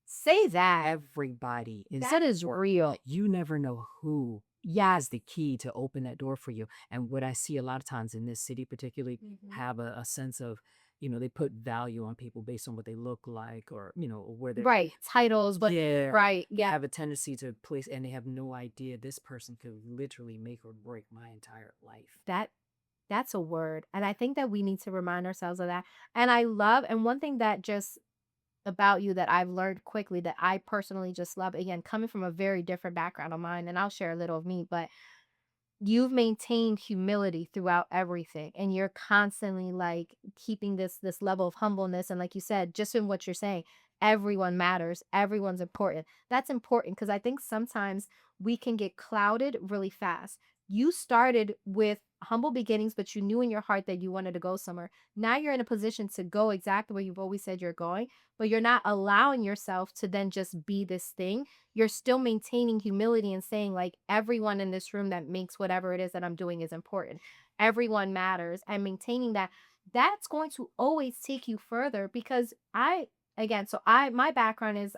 Say that. Everybody is. That is real. You never know who has the key to open that door for you. And what I see a lot of times in this city, particularly, have a sense of, they put value on people based on what they look like or, where they're. Right. Titles, but Yeah. right. They Yeah. have a tendency to place, and they have no idea this person could literally make or break my entire life. That's a word. And I think that we need to remind ourselves of that. And I love, and one thing that just about you that I've learned quickly that I personally just love, again, coming from a very different background of mine, and I'll share a little of me, but you've maintained humility throughout everything, and you're constantly like keeping this level of humbleness. And like you said, just in what you're saying, everyone matters, everyone's important. That's important because I think sometimes we can get clouded really fast. You started with humble beginnings, but you knew in your heart that you wanted to go somewhere. Now you're in a position to go exactly where you've always said you're going, but you're not allowing yourself to then just be this thing. You're still maintaining humility and saying like everyone in this room that makes whatever it is that I'm doing is important. Everyone matters, and maintaining that, that's going to always take you further because my background is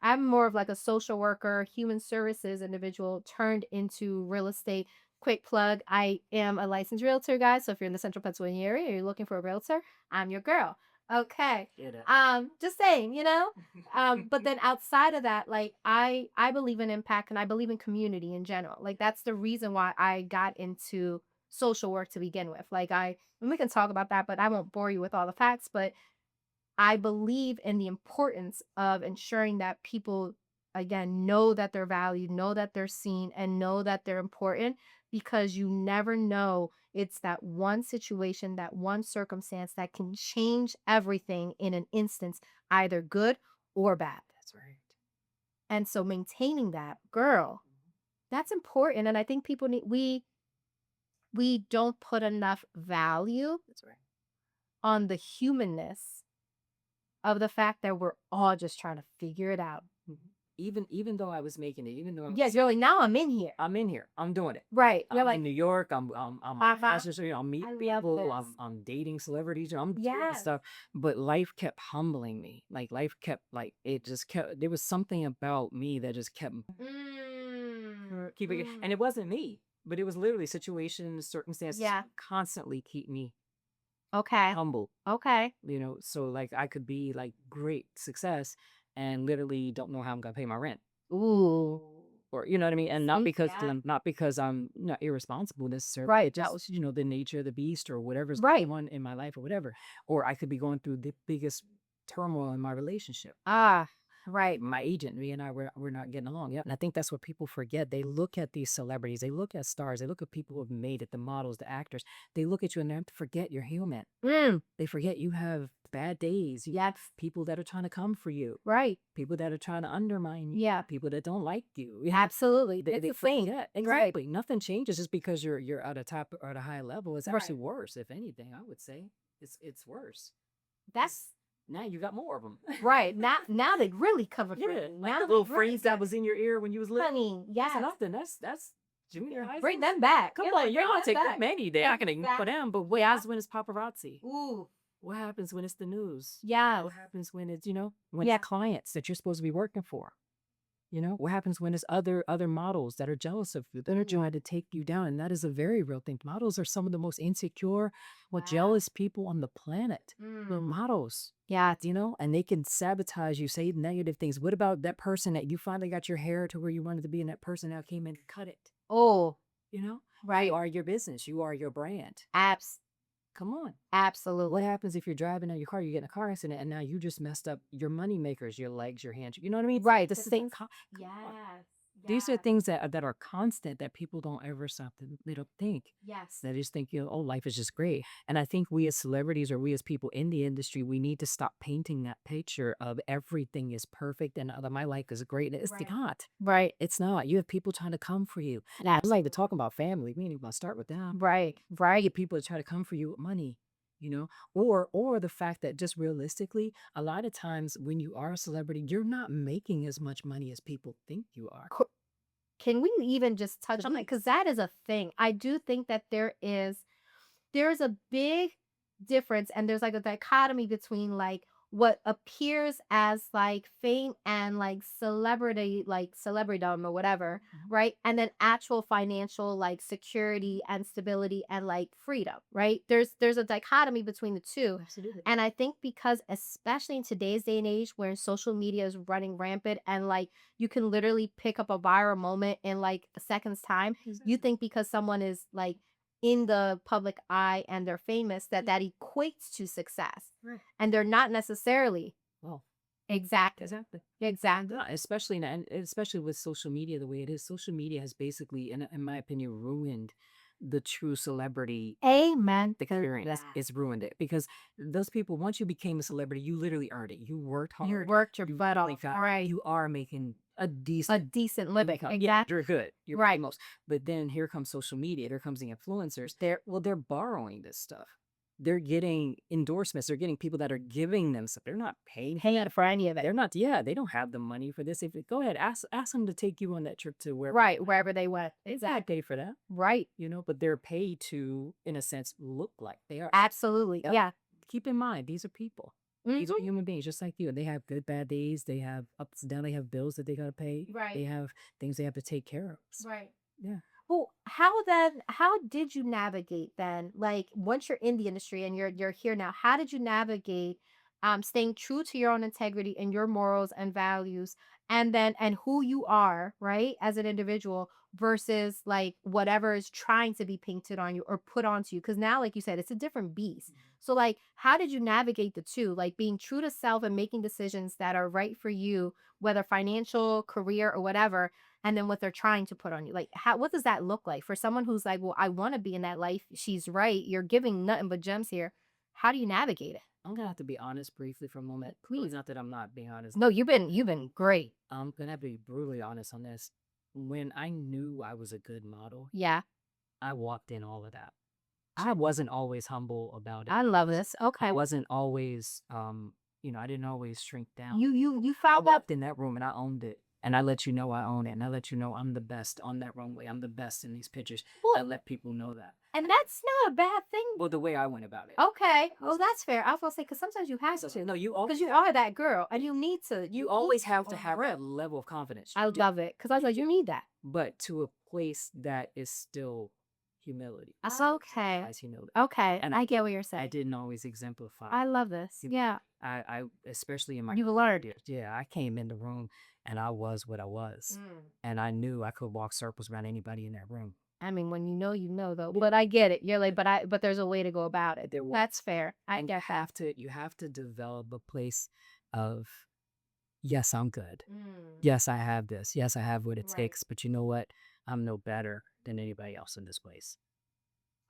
I'm more of like a social worker, human services individual turned into real estate. Quick plug, I am a licensed realtor, guys. So if you're in the central Pennsylvania area, you're looking for a realtor, I'm your girl. Okay. Just saying, but then outside of that, like I believe in impact and I believe in community in general. Like that's the reason why I got into social work to begin with. And we can talk about that, but I won't bore you with all the facts, but I believe in the importance of ensuring that people, again, know that they're valued, know that they're seen, and know that they're important because you never know. It's that one situation, that one circumstance that can change everything in an instance, either good or bad. That's right. And so maintaining that, girl, that's important. And I think people we don't put enough value That's right. on the humanness of the fact that we're all just trying to figure it out. Even though I was making it, even though Yes, you're like, now I'm in here. I'm in here, I'm doing it. Right. You're I'm like, in New York. I'm meeting I love people. this. I'm dating celebrities. I'm doing Yes. stuff. But life kept humbling me. Like life kept it just kept. There was something about me that just kept keeping it. And it wasn't me, but it was literally situations, circumstances, Yeah. constantly keep me Okay. humble. Okay. So like I could be like great success and literally don't know how I'm gonna pay my rent. Ooh. Or you know what I mean? And not See because that? not because I'm not irresponsible necessarily. Right. It just the nature of the beast or whatever's Right. going on in my life or whatever. Or I could be going through the biggest turmoil in my relationship. Right. My agent, me and I, we're not getting along. Yeah. And I think that's what people forget. They look at these celebrities, they look at stars, they look at people who have made it, the models, the actors. They look at you and they forget you're human. They forget you have bad days. You have people that are trying to come for you. Right. People that are trying to undermine you. Yeah. People that don't like you. Absolutely. They It's the thing. forget. Right. Exactly. Nothing changes just because you're at a top or at a high level. It's actually worse, if anything, I would say. It's worse. That's Now you got more of them. right. Now they really covered for Yeah, you. like Now the they little really phrase that was in your ear when you was little. honey. That's Yes. nothing. That's junior high. Bring them back. Come You're on, like, you're bring gonna them take back. that many. They're not gonna ignore Exactly. them. But what happens when it's paparazzi? Ooh. What happens when it's the news? Yeah. What happens when it's when Yeah. it's clients that you're supposed to be working for? What happens when it's other models that are jealous of you, that are trying to take you down? And that is a very real thing. Models are some of the most insecure, jealous people on the planet. They're models. Yeah. And they can sabotage you, say negative things. What about that person that you finally got your hair to where you wanted to be, and that person now came in and cut it? Oh, You know, right. you are your business. You are your brand. Abs Come on. absolutely. What happens if you're driving in your car, you get in a car accident, and now you just messed up your money makers, your legs, your hands. You know what I mean? Right. This The is things. come on. Yes. These are Yes. things that are constant that people don't ever stop to they don't think. Yes. They just think, oh, life is just great. And I think we as celebrities or we as people in the industry, we need to stop painting that picture of everything is perfect and my life is great. It's Right. not. Right. It's not. You have people trying to come for you. And I like to talk about family. We ain't even gonna start with them. Right. You Right. get people to try to come for you with money, or the fact that just realistically, a lot of times when you are a celebrity, you're not making as much money as people think you are. Can we even just touch on that? Because that is a thing. I do think that there's a big difference, and there's like a dichotomy between like what appears as like fame and like celebritydom or whatever, right? And then actual financial like security and stability and like freedom, right? There's a dichotomy between the two. Absolutely. And I think because especially in today's day and age where social media is running rampant and like you can literally pick up a viral moment in like a second's time, you think because someone is like in the public eye and they're famous that equates to success. Right. And they're not necessarily. Well, Exactly. exactly. Especially with social media the way it is. Social media has basically, in my opinion, ruined the true celebrity Amen. experience. It's ruined it because those people, once you became a celebrity, you literally earned it. You worked hard. You worked your butt really off. Right. You are making a A decent decent living. income. Exactly. Yeah, you're good. You're Right. most. But then here comes social media. There comes the influencers. They're borrowing this stuff. They're getting endorsements. They're getting people that are giving them stuff. They're not paying For any of it. they're not. Yeah, they don't have the money for this. Go ahead, ask them to take you on that trip to where. Right. Wherever they went. They got paid for that, Right. but they're paid to, in a sense, look like they are. Absolutely. Yep. Yeah. Keep in mind, these are people. These are human beings just like you. And they have good, bad days. They have ups and downs. They have bills that they got to pay. Right. They have things they have to take care of. Right. Yeah. Well, how did you navigate then? Like once you're in the industry and you're here now, how did you navigate staying true to your own integrity and your morals and values and who you are, right, as an individual versus like whatever is trying to be painted on you or put onto you? Because now, like you said, it's a different beast. So like how did you navigate the two? Like being true to self and making decisions that are right for you, whether financial, career, or whatever, and then what they're trying to put on you. Like what does that look like for someone who's like, well, I want to be in that life. She's right. You're giving nothing but gems here. How do you navigate it? I'm gonna have to be honest briefly for a moment. Please. Not that I'm not being honest. No, you've been great. I'm gonna have to be brutally honest on this. When I knew I was a good model, Yeah. I walked in all of that. I wasn't always humble about it. I love this. Okay. I wasn't always, I didn't always shrink down. You I found walked in that room and I owned it. And I let you know I own it. And I let you know I'm the best on that runway. I'm the best in these pictures. Well, I let people know that. and that's not a bad thing. Well, the way I went about it. Okay. Oh, that's fair. I was gonna say because sometimes you have to. No, because you are that girl and you need to. You always have to have a level of confidence. I love it because I was like, you need that. But to a place that is still humility. Okay. As humility. Okay. And I get what you're saying. I didn't always exemplify. I love this. Yeah. I especially in my You've learned. Yeah, I came in the room and I was what I was. And I knew I could walk circles around anybody in that room. I mean, when you know though. But I get it. You're like, but there's a way to go about it. That's fair. You have to develop a place of, yes, I'm good. Yes, I have this. Yes, I have what it takes. But you know what? I'm no better than anybody else in this place.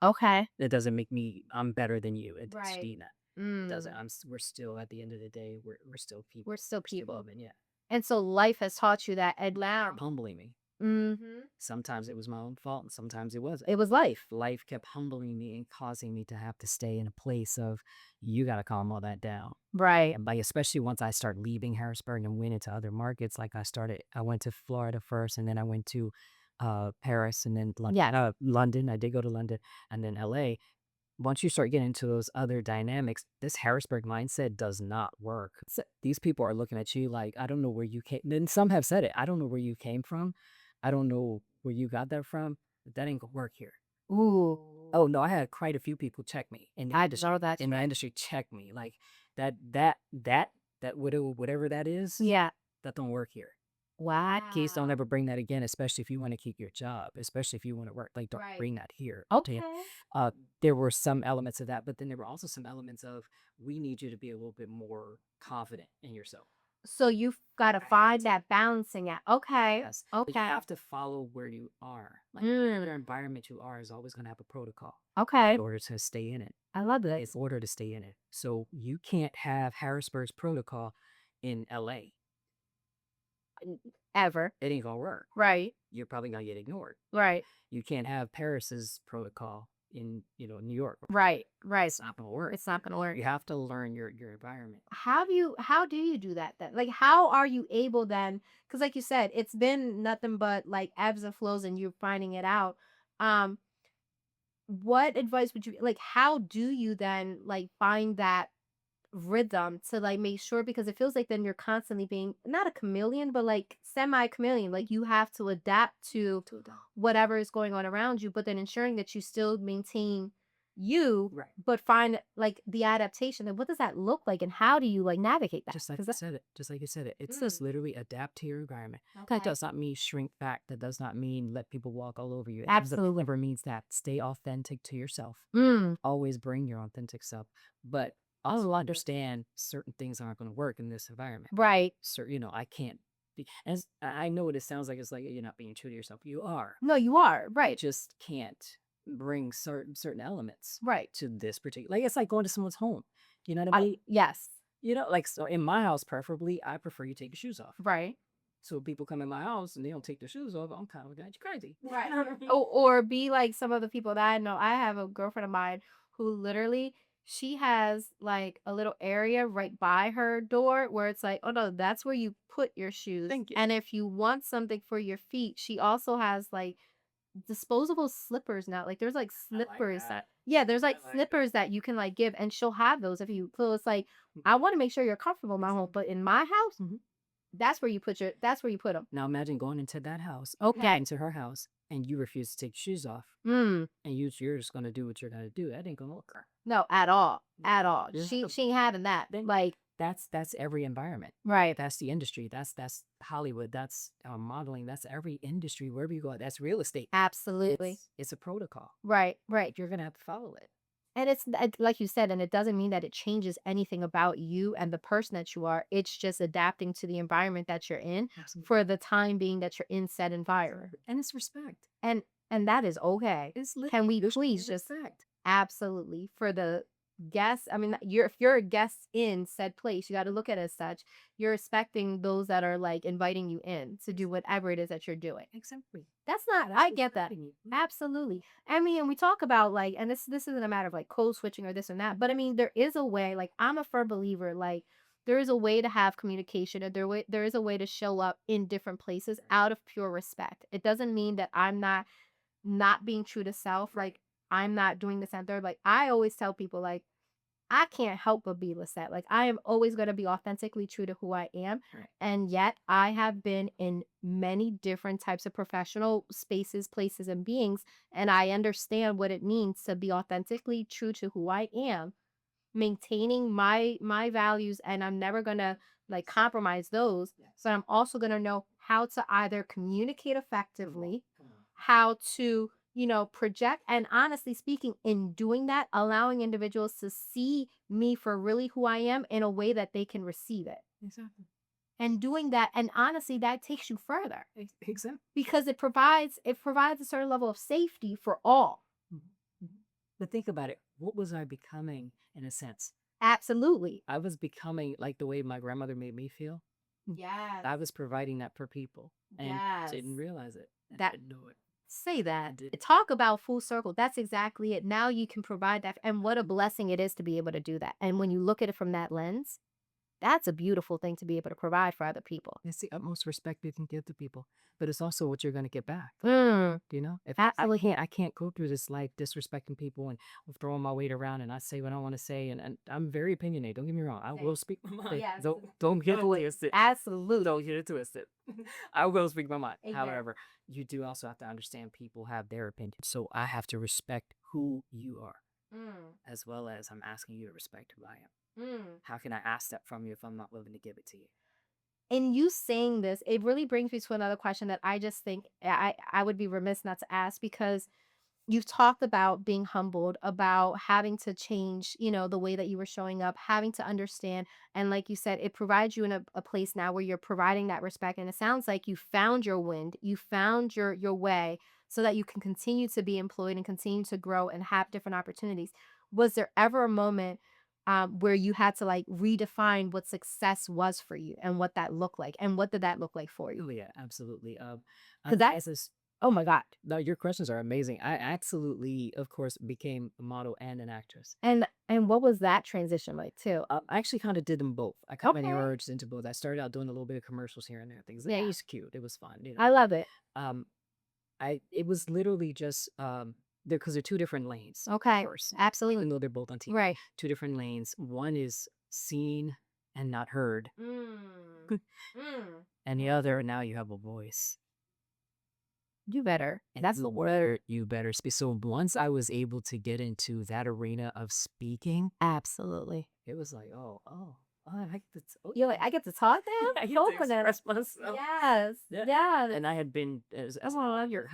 Okay. It doesn't make me, I'm better than you. It doesn't mean that. Mm. It doesn't. We're still, at the end of the day, we're still people. We're still people. Yeah. And so life has taught you that Atlanta. Humbling me. Sometimes it was my own fault and sometimes it wasn't. It was life. Life kept humbling me and causing me to have to stay in a place of, you got to calm all that down. Right. And especially once I start leaving Harrisburg and went into other markets, like I went to Florida first and then I went to Paris and then London. Yeah. London. I did go to London and then LA. Once you start getting into those other dynamics, this Harrisburg mindset does not work. So these people are looking at you like, I don't know where you came. Then some have said it. I don't know where you came from. I don't know where you got that from. But that ain't gonna work here. Ooh. Oh no, I had quite a few people check me. And I deserve that. In my industry, check me. Like that whatever that is. Yeah. That don't work here. Wow. Please don't ever bring that again, especially if you want to keep your job, especially if you want to work. Like, don't Right. bring that here. Okay. There were some elements of that, but then there were also some elements of we need you to be a little bit more confident in yourself. So you've got to find that balancing act. Okay. Yes. But Okay. you have to follow where you are. Like, Mm. whatever environment you are is always going to have a protocol Okay. in order to stay in it. I love this. It's order to stay in it. So you can't have Harrisburg's protocol in LA. Ever. It ain't gonna work. Right. You're probably gonna get ignored. Right. You can't have Paris's protocol in New York. Right. Right. It's not gonna work. It's not going to work. You have to learn your environment. How do you do that then? Like, how are you able then? Because like you said, it's been nothing but like ebbs and flows and you're finding it out. What advice would you like? How do you then like find that rhythm to like make sure, because it feels like then you're constantly being not a chameleon but like semi chameleon, like you have to adapt to whatever is going on around you, but then ensuring that you still maintain you, Right. but find like the adaptation. And what does that look like and how do you like navigate that? Just like 'Cause you that- said it. Just like you said it. It's just literally adapt to your environment. That Okay. does not mean shrink back. That does not mean let people walk all over you. It Absolutely. never means that. Stay authentic to yourself. Mm, Always bring your authentic self. But also understand certain things aren't going to work in this environment. right. So, I can't be, as I know what it sounds like. It's like you're not being true to yourself. You are. No, you are. You Right. just can't bring certain elements Right. to this particular, like, it's like going to someone's home. You know what I mean? Yes. Like, so in my house, preferably, I prefer you take your shoes off. Right. So if people come in my house and they don't take their shoes off, I'm kind of like, you crazy. Right. Or be like some of the people that I know. I have a girlfriend of mine who literally, she has like a little area right by her door where it's like, oh no, that's where you put your shoes. Thank you. And if you want something for your feet, she also has like disposable slippers now. Like there's like slippers. that. Yeah, there's like I like slippers that you can like give, and she'll have those if you. So it's like, I want to make sure you're comfortable in my home, but in my house, Mhm. that's where you put them. Now imagine going into that house, Okay. into her house, and you refuse to take your shoes off, Mm. and you're just gonna do what you're gonna do. That ain't gonna work. No, at all. At all. Yeah. She ain't having that. Then- Like, That's every environment. right. That's the industry. That's Hollywood. That's modeling. That's every industry. Wherever you go, that's real estate. Absolutely. It's a protocol. Right. Right. You're gonna have to follow it. And it's like you said, and it doesn't mean that it changes anything about you and the person that you are. It's just adapting to the environment that you're in Absolutely. for the time being that you're in said environment. And it's respect. And that is okay. It's Can we please just respect. absolutely for the guests? I mean, if you're a guest in said place, you got to look at it as such. You're respecting those that are like inviting you in to do whatever it is that you're doing. Exactly. That's not. I get that. Absolutely. I mean, and we talk about like, and this isn't a matter of like code switching or this and that, but I mean, there is a way. Like, I'm a firm believer. Like, there is a way to have communication, and there is a way to show up in different places out of pure respect. It doesn't mean that I'm not being true to self. Like, I'm not doing this and third. Like, I always tell people, like, I can't help but be Lissette. Like, I am always going to be authentically true to who I am. Right. And yet I have been in many different types of professional spaces, places, and beings. And I understand what it means to be authentically true to who I am, maintaining my values. And I'm never going to like compromise those. Yes. So I'm also going to know how to either communicate effectively, Come on. how to project, and honestly speaking, in doing that, allowing individuals to see me for really who I am in a way that they can receive it. Exactly. And doing that, and honestly, that takes you further Exactly. because it provides a certain level of safety for all. But think about it. What was I becoming in a sense? Absolutely. I was becoming like the way my grandmother made me feel. Yes. I was providing that for people and Yes. didn't realize it. I That- didn't know it. Say that. Did- Talk about full circle. That's exactly it. Now you can provide that. And what a blessing it is to be able to do that. And when you look at it from that lens, that's a beautiful thing to be able to provide for other people. It's the utmost respect you can give to people, but it's also what you're going to get back. Mm. Do you know? If Absolutely. I can't go through this life disrespecting people and throwing my weight around, and I say what I want to say, and I'm very opinionated. Don't get me wrong. I will speak my mind. Yes. Don't get it twisted. Absolutely. Don't get it twisted. I will speak my mind. Amen. However, you do also have to understand people have their opinion. So I have to respect who you are, as well as I'm asking you to respect who I am. How can I ask that from you if I'm not willing to give it to you? in you saying this, it really brings me to another question that I just think I would be remiss not to ask, because you've talked about being humbled, about having to change, the way that you were showing up, having to understand. And like you said, it provides you in a place now where you're providing that respect. And it sounds like you found your wind, you found your way so that you can continue to be employed and continue to grow and have different opportunities. Was there ever a moment where you had to like redefine what success was for you and what that looked like? And what did that look like for you? Oh yeah, absolutely. Because that, As this, oh my God. no, your questions are amazing. I absolutely, of course, became a model and an actress. And what was that transition like too? I actually kind of did them both. I kind of Okay. emerged into both. I started out doing a little bit of commercials here and there, things. Yeah, Yeah. it's cute. It was fun. I love it. Um, it was literally just there because they're two different lanes. Okay. First, Absolutely. even though they're both on TV, Right. two different lanes. One is seen and not heard, and the other, now you have a voice. Do better. And That's the the word. word you better speak. So once I was able to get into that arena of speaking, Absolutely. it was like, I like this. Oh, You're like, I get to talk now? I get Go to for that. express myself. Yes. Yeah. Yeah. And I had been as well. You're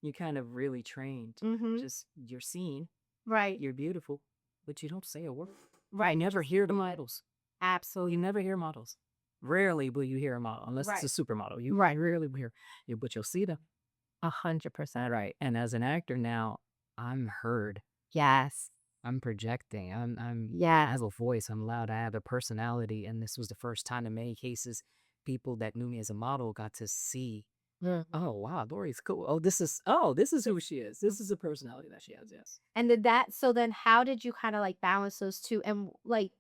you kind of really trained. Mm-hmm. Just you're seen, Right. you're beautiful, but you don't say a word. Right. You never hear the models. Absolutely. You never hear models. Rarely will you hear a model unless Right. it's a supermodel. You Right. rarely will hear you, but you'll see them. 100%. Right. And as an actor now, I'm heard. Yes. I'm projecting. I Yeah. have a voice. I'm loud. I have a personality. And this was the first time in many cases people that knew me as a model got to see, oh wow, Lori's cool. This is who she is. This is a personality that she has, yes. And so then how did you kind of like balance those two? And like,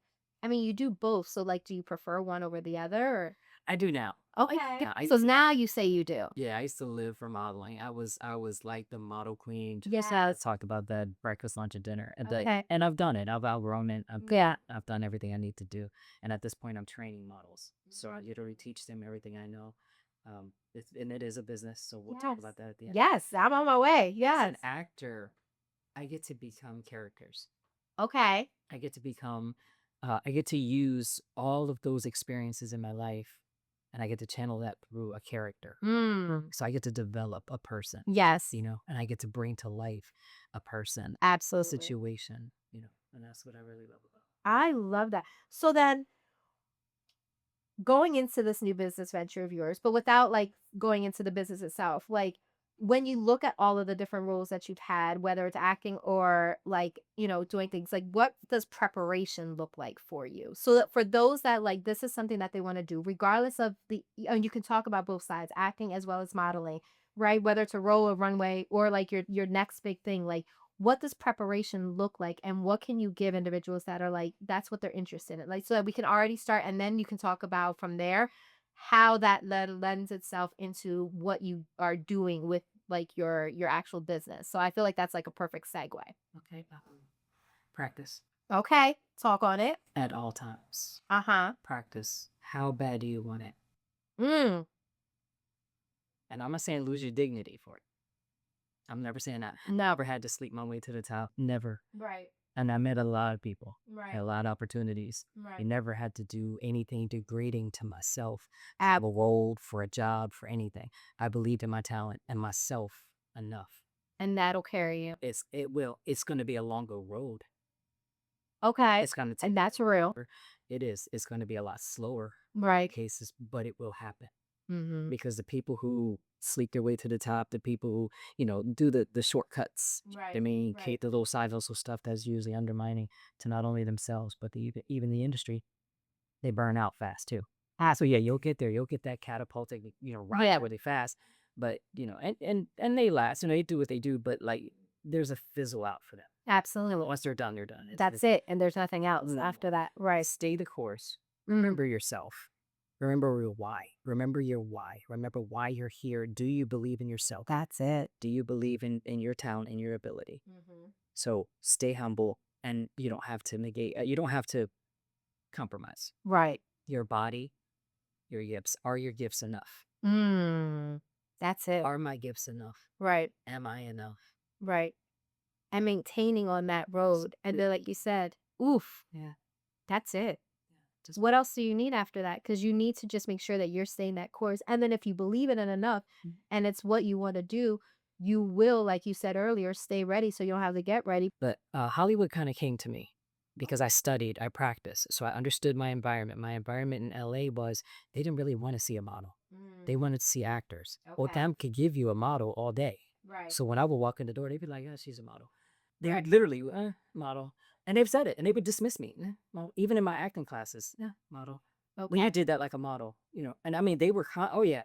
I mean, you do both. So like, do you prefer one over the other? Or? I do now. Okay. Yeah, So now you say you do. yeah, I used to live for modeling. I was like the model queen. Yes. Let's talk about that breakfast, lunch, and dinner. Okay. And I've done it. I've outgrown it. Yeah. I've done everything I need to do. And at this point, I'm training models. So I literally teach them everything I know. And it is a business. So we'll talk about that at the end. Yes, I'm on my way. As Yes. an actor, I get to become characters. Okay. I get to become, I get to use all of those experiences in my life, and I get to channel that through a character. So I get to develop a person. Yes. And I get to bring to life a person, Absolutely. situation, and that's what I really love about it. I love that. So then going into this new business venture of yours, but without like going into the business itself, like when you look at all of the different roles that you've had, whether it's acting or like, doing things, like what does preparation look like for you? So that for those that like, this is something that they want to do, regardless of and you can talk about both sides, acting as well as modeling, right? Whether it's a role or runway or like your next big thing, like what does preparation look like and what can you give individuals that are like, that's what they're interested in? Like, so that we can already start and then you can talk about from there how that lends itself into what you are doing with like your actual business. So I feel like that's like a perfect segue. Okay. Practice Okay. Talk on it. at all times. Uh-huh. Practice. How bad do you want it? Mm. And I'm not saying lose your dignity for it. I'm never saying that. No. Never had to sleep my way to the top. Never. Right. And I met a lot of people. Right. Had a lot of opportunities. Right. I never had to do anything degrading to myself. Have a role for a job, for anything. I believed in my talent and myself enough. And that'll carry you. It's going to be a longer road. Okay. It's going to take. And that's real. It is. It's going to be a lot slower. Right. Cases, but it will happen. Mm-hmm. Because the people who sleep their way to the top, the people who, do the shortcuts, Right. I mean, the little side hustle stuff that's usually undermining to not only themselves, but even the industry, they burn out fast too. So yeah, you'll get there. You'll get that catapulting, right really fast. But, and they last, they do what they do, but like there's a fizzle out for them. Absolutely. Once they're done, they're done. That's it. And there's nothing else after that. Right. Stay the course. Remember yourself. Remember your why. Remember your why. Remember why you're here. Do you believe in yourself? That's it. Do you believe in your talent and your ability? So stay humble, and you don't have to negate. You don't have to compromise. Right. Your body, your gifts. Are your gifts enough? That's it. Are my gifts enough? Right. Am I enough? Right. And maintaining on that road. And then, like you said, oof. Yeah. That's it. What else do you need after that? Because you need to just make sure that you're staying that course. And then if you believe in it enough and it's what you want to do, you will, like you said earlier, stay ready so you don't have to get ready. But Hollywood kind of came to me because I studied, I practiced. So I understood my environment. My environment in LA was they didn't really want to see a model. They wanted to see actors. Well, them could give you a model all day. Right. So when I would walk in the door, they'd be like, "Yeah, she's a model." They'd literally, model. And they've said it, and they would dismiss me. Well, even in my acting classes, model. When I did that like a model, and I mean, they were,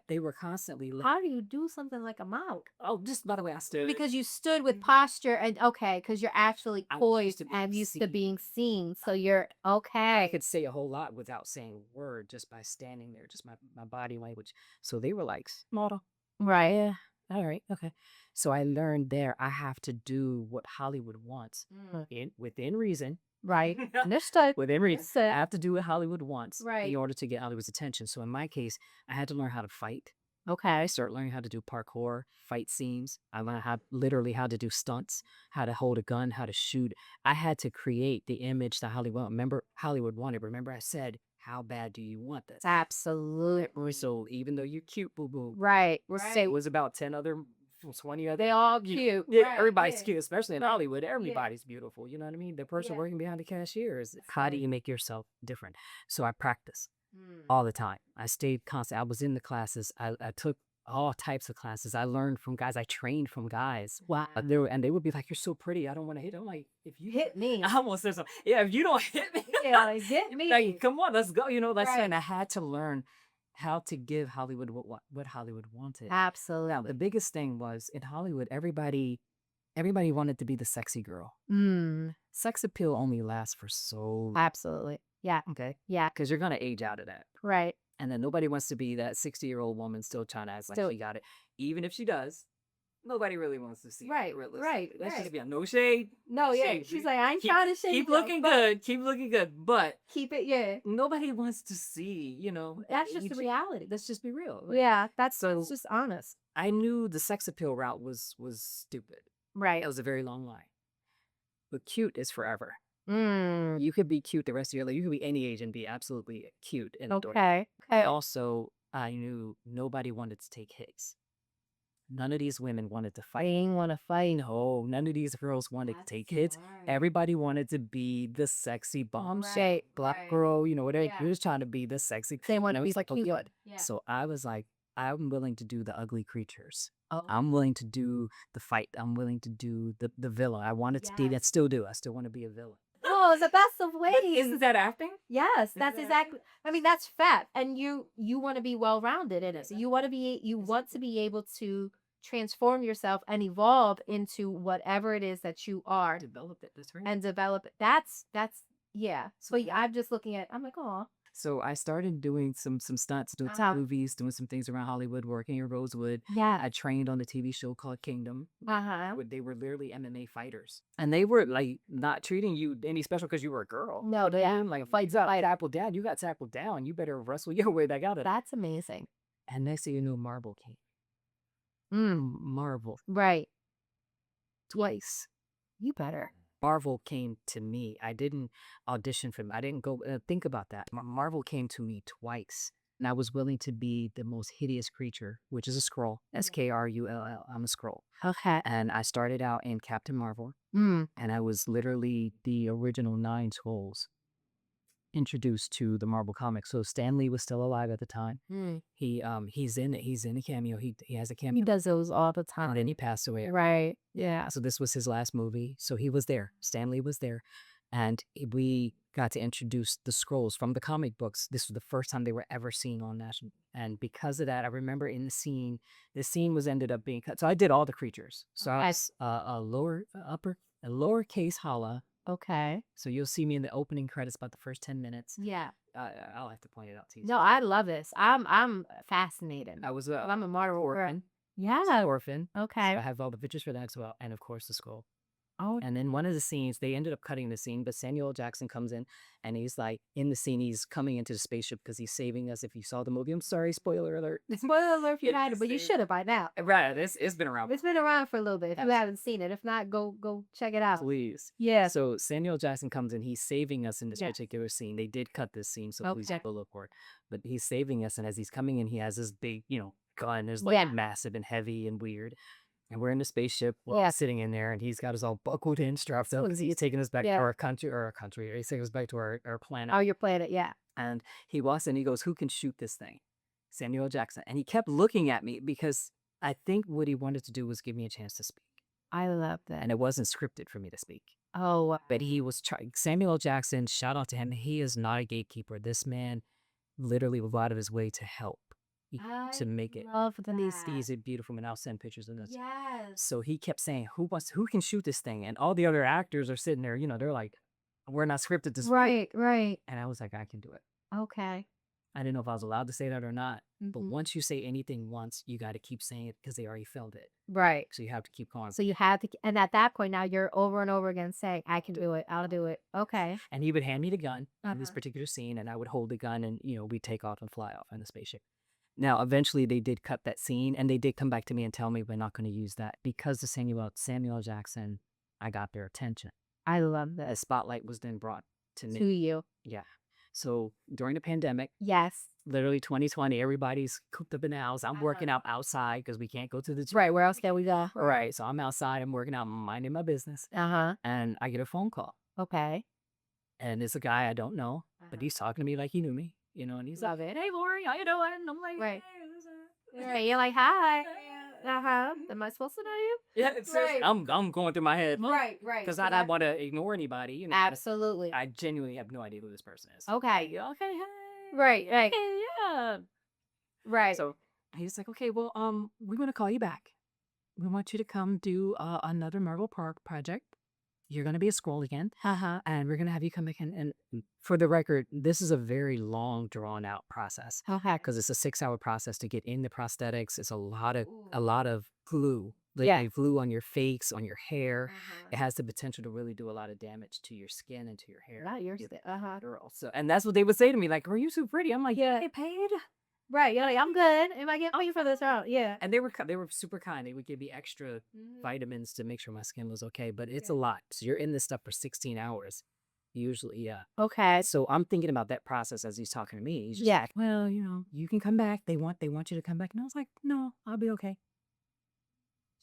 they were constantly. How do you do something like a model? Oh, just by the way I stood. Because you stood with posture and because you're actually poised and used to being seen. So you're okay. I could say a whole lot without saying a word just by standing there, just my body language. So they were like, model. Right. Yeah. All right. Okay. So I learned there I have to do what Hollywood wants within reason. Right. Understood. Within reason. I have to do what Hollywood wants Right. in order to get Hollywood's attention. So in my case, I had to learn how to fight. Okay. I started learning how to do parkour, fight scenes. I learned literally how to do stunts, how to hold a gun, how to shoot. I had to create the image that Hollywood wanted. Remember I said, how bad do you want this? Absolutely. So even though you're cute, boo-boo. Right. It was about 10 other, 20 other. They all cute. Yeah, Right, everybody's cute, especially in Hollywood. Everybody's beautiful. You know what I mean? The person Yeah. working behind the cashier is, how do you make yourself different? So I practice all the time. I stayed constant. I was in the classes. I took all types of classes. I learned from guys. I trained from guys. Wow. They would be like, "You're so pretty. I don't want to hit." I'm like, "If you Hit me. I almost said something. Yeah, if you don't hit me, Hit me. like, come on, let's go. That's Right. and I had to learn how to give Hollywood what Hollywood wanted. Absolutely. Now, the biggest thing was in Hollywood, everybody wanted to be the sexy girl. Sex appeal only lasts for so long. Absolutely. Yeah. Okay. Yeah. Because you're gonna age out of that. Right. And then nobody wants to be that 60-year-old woman still trying to act like she got it. Even if she does, nobody really wants to see Right, it. right, Let's right. just be no shade. No, yeah. Shade. She's like, I ain't Keep- trying to shade. Keep you, looking but good. Keep looking good. But Keep it. Yeah. nobody wants to see, That's just the reality. Let's just be real. Yeah. That's So- just honest. I knew the sex appeal route was stupid. Right. It was a very long line. But cute is forever. Mm. You could be cute the rest of your life. You could be any age and be absolutely cute. And adorable. Okay. Also, I knew nobody wanted to take hits. None of these women wanted to fight. They ain't want to fight. No, none of these girls wanted to take hits. smart. Everybody wanted to be the sexy bomb Right, shape black right. girl. Whatever. Yeah. You're just trying to be the sexy. They want to And I be was like, cute. good. Yeah. So I was like, I'm willing to do the ugly creatures. Oh. I'm willing to do the fight. I'm willing to do the villain. I wanted to be that. Still do. I still want to be a villain. Oh, it's the best of ways. Isn't that acting? Yes, that's that exactly. I mean, that's fat, and you want to be well rounded in it. So you want to be able to transform yourself and evolve into whatever it is that you are, Develop it. That's right. and develop it. That's yeah. So I'm just looking at. I'm like, oh, So I started doing some stunts, doing Uh-huh. some movies, doing some things around Hollywood, working in Rosewood. yeah. I trained on the TV show called Kingdom. Uh-huh. They were literally MMA fighters. And they were like not treating you any special because you were a girl. No, yeah. Like a fight's up, fight tackled down. You got tackled down. You better wrestle your way back out of it. That's amazing. And next thing you know, Marvel came. Marvel. Right. Twice. You better. Marvel came to me. I didn't audition for them. I didn't go think about that. Marvel came to me twice. And I was willing to be the most hideous creature, which is a Skrull. Skrull. I'm a Skrull. Okay. And I started out in Captain Marvel. Mm. And I was literally the original 9 Skrulls introduced to the Marvel comics. So Stan Lee was still alive at the time. Mm. He's in it. He's in a cameo. He has a He cameo. does those all the time. And then he passed away. Right. Yeah. So this was his last movie. So he was there. Stan Lee was there. And we got to introduce the Skrulls from the comic books. This was the first time they were ever seen on national. And because of that, I remember in the scene was ended up being cut. So I did all the creatures. So I was a lowercase Hala. Okay. So you'll see me in the opening credits about the first 10 minutes. Yeah. I'll have to point it out to you. No, I love this. I'm fascinated. I was I'm a Marvel orphan. Yeah. Orphan. Okay. I have all the pictures for that as well. And of course the skull. Oh, And then one of the scenes, they ended up cutting the scene, but Samuel L. Jackson comes in and he's like, in the scene, he's coming into the spaceship because he's saving us. If you saw the movie, I'm sorry, spoiler alert. spoiler alert if you Yeah, hadn't, but you should have by now. Right, it's been around. It's been around for a little bit. If you haven't seen it, if not, go check it out. Please. Yeah. So Samuel L. Jackson comes in, he's saving us in this Yes. particular scene. They did cut this scene, so please Okay. go look for it. But he's saving us, and as he's coming in, he has this big, gun. It's like Yeah. massive and heavy and weird. And we're in the spaceship, Yeah. sitting in there, and he's got us all buckled in, strapped up, because he's taking us back to Yeah. our country, or he's taking us back to our planet. Oh, your planet, yeah. And he walks in, he goes, "Who can shoot this thing?" Samuel L. Jackson. And he kept looking at me because I think what he wanted to do was give me a chance to speak. I love that. And it wasn't scripted for me to speak. Oh, But he was trying. Samuel L. Jackson, shout out to him. He is not a gatekeeper. This man literally went out of his way to help, to make it. love And that. he's a beautiful, and I'll send pictures of this. Yes. So he kept saying, who can shoot this thing? And all the other actors are sitting there, they're like, we're not scripted to speak. Right. And I was like, I can do it. Okay. I didn't know if I was allowed to say that or not. But Mhm. once you say anything once, you got to keep saying it because they already felt it. Right. So you have to keep going. So you had to, and at that point now you're over and over again saying, I can do it. I'll do it. Okay. And he would hand me the gun in this Uh-huh. particular scene, and I would hold the gun, and we'd take off and fly off in the spaceship. Now, eventually, they did cut that scene, and they did come back to me and tell me we're not going to use that because of Samuel L. Jackson. I got their attention. I love A this. spotlight was then brought to me. To you. Yeah. So during the pandemic, Yes. literally 2020, everybody's cooped up in the house. I'm working out outside because we can't go to the gym. Right. Where else can we go? Right. So I'm outside. I'm working out, minding my business, Uh-huh. and I get a phone call. Okay. And it's a guy I don't know, but he's talking to me like he knew me, and he's Love like, it. "Hey, Lori, how you doing?" And I'm like, Right. "Hey, what's up?" Right. You're like, hi. Uh-huh. Am I supposed to know you? Yeah, it's Right. I'm going through my head, Right. because I don't want to ignore anybody. Absolutely. I genuinely have no idea who this person is. Okay. Yeah, okay, hey, Right. hey, yeah. Right. So he's like, "Okay, well, we're gonna call you back. We want you to come do another Marvel Park project. You're gonna be a scroll again." Uh-huh. And we're gonna have you come back in. And for the record, this is a very long, drawn out process Okay. because it's a 6-hour process to get in the prosthetics. It's a lot of glue. Yeah. They glue on your face, on your hair. It has the potential to really do a lot of damage to your skin and to your hair. Not yours. Yeah, Uh-huh. girl. So, and that's what they would say to me, like, "Are you so pretty?" I'm like, "Yeah, get paid." Right. You're like, I'm good. Am I getting you for this out? Yeah. And they were super kind. They would give me extra vitamins to make sure my skin was okay. But it's a lot. So you're in this stuff for 16 hours. Usually, yeah. Okay. So I'm thinking about that process as he's talking to me. He's just Yeah. like, "Well, you can come back. They want you to come back." And I was like, "No, I'll be okay."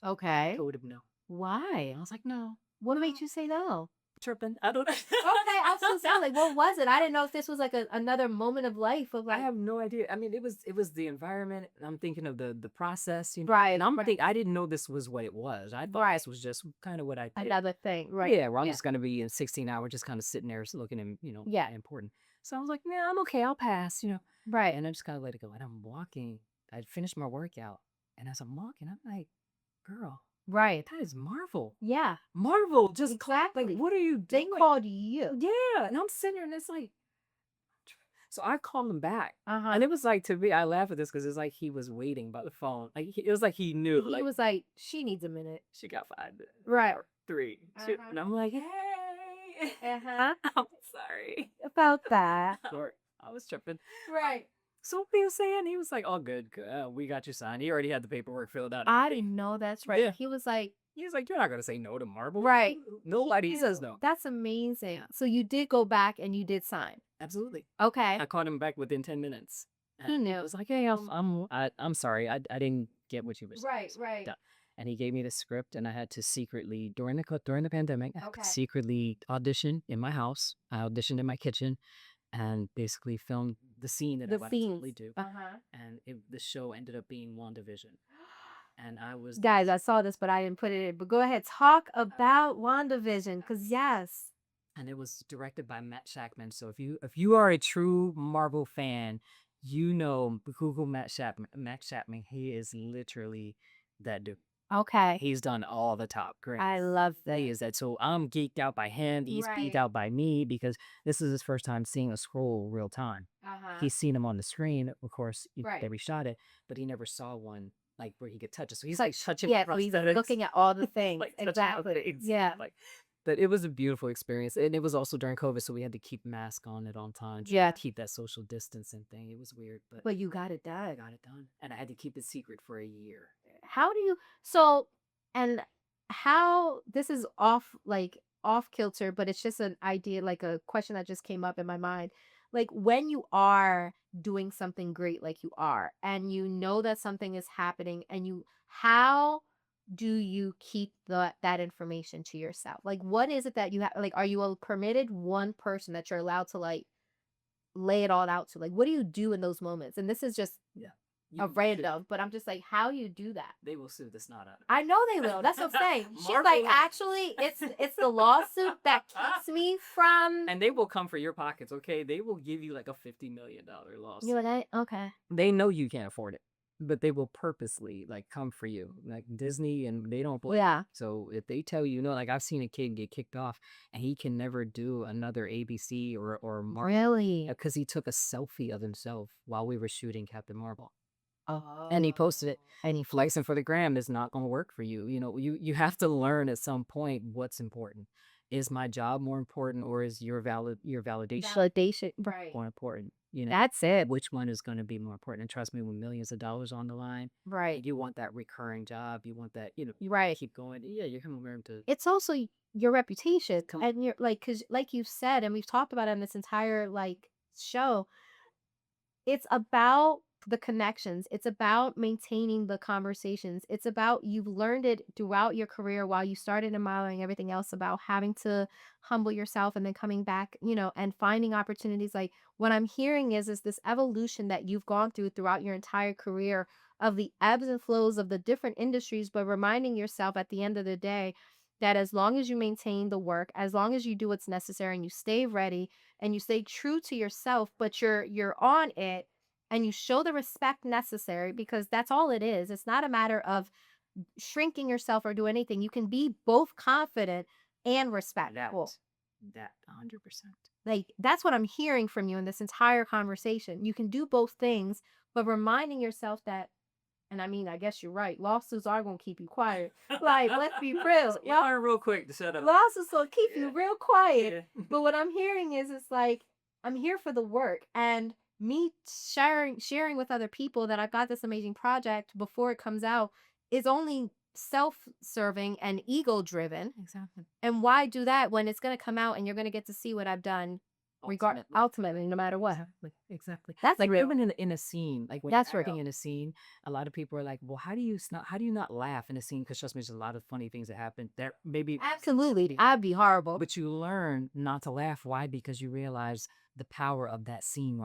Okay. I would have no. Why? I was like, "No." What made you say no? Tripping. I don't know. Okay, I'm so sorry. Like, what was it? I didn't know if this was like another moment of life of I like. have no idea. I mean, it was the environment. I'm thinking of the process, Right. And I'm right. thinking I didn't know this was what it was. I thought Right. this was just kind of what I did. Another thing. Right. Yeah, where I'm just gonna be in 16 hours, just kind of sitting there looking and Yeah. important. So I was like, "Yeah, I'm okay. I'll pass." Right. And I just kind of let it go. And I'm walking. I'd finished my workout, and as I'm walking, I'm like, "Girl, Right. that is Marvel. Yeah. Marvel, just Exactly. like, what are you They doing?" called you. Yeah, and I'm sitting there, and it's like, so I called him back, Uh-huh. and it was like, to me, I laugh at this because it's like he was waiting by the phone. Like it was like he knew. He Like was like, she needs a minute. she got 5 minutes. Right. Or 3. Uh-huh. And I'm like, "Hey, Uh-huh. I'm sorry." About that. Sorry, I was tripping. Right. So what he was saying, he was like, "Oh, good. We got you signed." He already had the paperwork filled out. I didn't know that's right. Yeah. He was like, He was like, "You're not gonna say no to Marvel." Right. Nobody says no. That's amazing. So you did go back and you did sign. Absolutely. Okay. I called him back within 10 minutes. Who knew? I was like, "Hey, I'm sorry. I didn't get what you were saying." Right. Yeah. And he gave me the script, and I had to secretly during the pandemic, I Okay. secretly audition in my house. I auditioned in my kitchen, and basically filmed the scene that I The would totally scenes. do. Uh-huh. And the show ended up being WandaVision. And I was Guys, I saw this, but I didn't put it in. But go ahead, talk about WandaVision, because yes. and it was directed by Matt Shakman. So if you are a true Marvel fan, Google Matt Shakman. He is literally that dude. Okay. He's done all the top great. I love that. He is that. So I'm geeked out by him. He's Right. geeked out by me because this is his first time seeing a scroll real time. Uh-huh. He's seen him on the screen, of course, Right. they reshot it, but he never saw one like where he could touch it. So he's like touching yeah, so he's prosthetics, looking at all the things. like touching Exactly. things. Yeah. Like, but it was a beautiful experience, and it was also during COVID, so we had to keep mask on at all times. Yeah. Keep that social distancing thing. It was weird, but But you got it I done. got it done, and I had to keep it secret for a year. How do you so and how this is off kilter, but it's just an idea, like a question that just came up in my mind. Like when you are doing something great like you are and you know that something is happening and you how do you keep that information to yourself? Like what is it that you have, like are you a permitted one person that you're allowed to like lay it all out to? Like what do you do in those moments? And this is just Yeah, a random, but I'm just like, how you do that? They will sue the snot out of it. I know they will. That's what I'm saying. She's Marvel like, will. actually, it's the lawsuit that keeps me from. And they will come for your pockets, okay? They will give you like a $50 million lawsuit. You're like, okay. They know you can't afford it, but they will purposely like come for you, like Disney, and they don't blame. Yeah. So if they tell you, like I've seen a kid get kicked off, and he can never do another ABC or Marvel Really? because he took a selfie of himself while we were shooting Captain Marvel. Oh. And he posted it, and he flexing for the gram is not going to work for you. You have to learn at some point what's important. Is my job more important, or is your validation Validation, right? more important? That's it. Which one is going to be more important? And trust me, with millions of dollars on the line, Right. you want that recurring job. You want that, Right. keep going. Yeah, you're coming around to. It's also your reputation, and you're like, because like you've said, and we've talked about it in this entire like show. It's about the connections. It's about maintaining the conversations. It's about you've learned it throughout your career while you started in modeling, everything else about having to humble yourself and then coming back, and finding opportunities. Like what I'm hearing is this evolution that you've gone throughout your entire career of the ebbs and flows of the different industries, but reminding yourself at the end of the day that as long as you maintain the work, as long as you do what's necessary and you stay ready and you stay true to yourself, but you're on it and you show the respect necessary, because that's all it is. It's not a matter of shrinking yourself or do anything. You can be both confident and respectful. That 100%. Like that's what I'm hearing from you in this entire conversation. You can do both things, but reminding yourself that, and I mean, I guess you're right. Lawsuits are gonna keep you quiet. Like, let's be real. You learn real quick to shut up. Lawsuits gonna keep you real quiet. Yeah. But what I'm hearing is, it's like I'm here for the work, and me sharing with other people that I've got this amazing project before it comes out is only self-serving and ego-driven. Exactly. And why do that when it's gonna come out and you're gonna get to see what I've done? Ultimately, no matter what. Exactly. That's like real. even in a scene, like when That's you're acting real. in a scene, a lot of people are like, "Well, how do you not laugh in a scene?" Because trust me, there's a lot of funny things that happen. There maybe Absolutely, I'd be horrible. but you learn not to laugh. Why? Because you realize the power of that scene,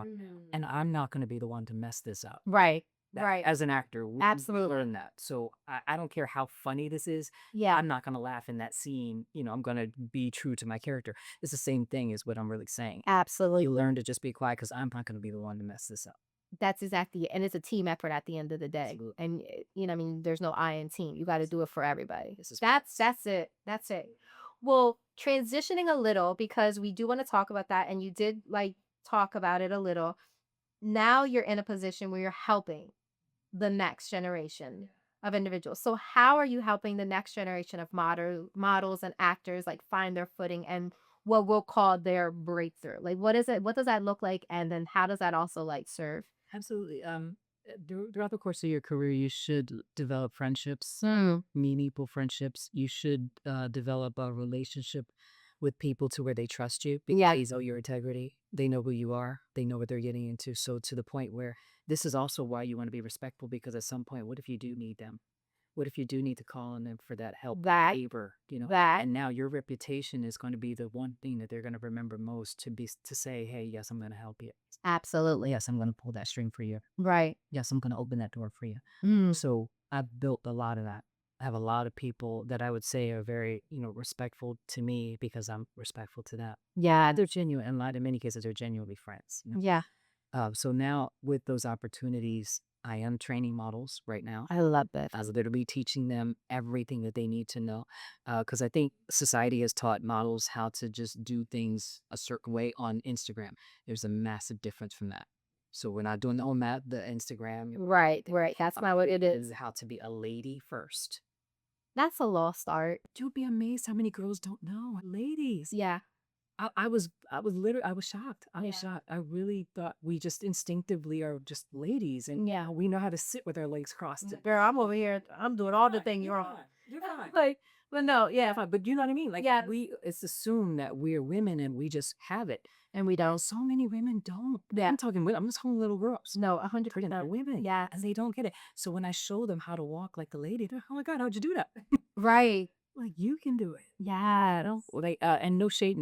and I'm not going to be the one to mess this up. Right. Right. As an actor, we Absolutely. learn that. So I don't care how funny this is. Yeah. I'm not going to laugh in that scene. I'm going to be true to my character. It's the same thing is what I'm really saying. Absolutely. You learn to just be quiet because I'm not going to be the one to mess this up. That's exactly it. And it's a team effort at the end of the day. Absolutely. And I mean, there's no I in team. You got to do it for everybody. This is That's it. That's it. Well, transitioning a little, because we do want to talk about that, and you did like talk about it a little. Now you're in a position where you're helping the next generation of individuals. So how are you helping the next generation of models and actors like find their footing and what we'll call their breakthrough? Like what is it? What does that look like? And then how does that also like serve? Absolutely. Throughout the course of your career, you should develop friendships, meaningful friendships. You should develop a relationship with people to where they trust you because Yeah. they know your integrity. They know who you are. They know what they're getting into. So to the point where this is also why you want to be respectful, because at some point, what if you do need them? What if you do need to call on them for that help, favor, That. And now your reputation is going to be the one thing that they're going to remember most to say, hey, yes, I'm going to help you. Absolutely. Yes, I'm going to pull that string for you. Right. Yes, I'm going to open that door for you. So I've built a lot of that. I have a lot of people that I would say are very, respectful to me because I'm respectful to them. Yeah. They're genuine. And in many cases, they're genuinely friends. Yeah. So now with those opportunities, I am training models right now. I love that. I was literally teaching them everything that they need to know. Because I think society has taught models how to just do things a certain way on Instagram. There's a massive difference from that. So we're not doing on that, the Instagram. Right. That's not what it It is. is how to be a lady first. That's a lost art. You'll be amazed how many girls don't know. Ladies. Yeah. I was literally, I was shocked. I was shocked. I really thought we just instinctively are just ladies, and Yeah. we know how to sit with our legs crossed. Girl, I'm over here. I'm doing all the things wrong. You're fine. Like, but no, yeah. Fine. But you know what I mean? Like, Yes. it's assumed that we're women and we just have it. And we don't. So many women don't. Yeah. I'm talking women. I'm just talking little girls. No, 100%. Not women. Yeah. And they don't get it. So when I show them how to walk like a lady, they're, oh my God, how'd you do that? Right. Like, you can do it. Yeah. Like, and no shade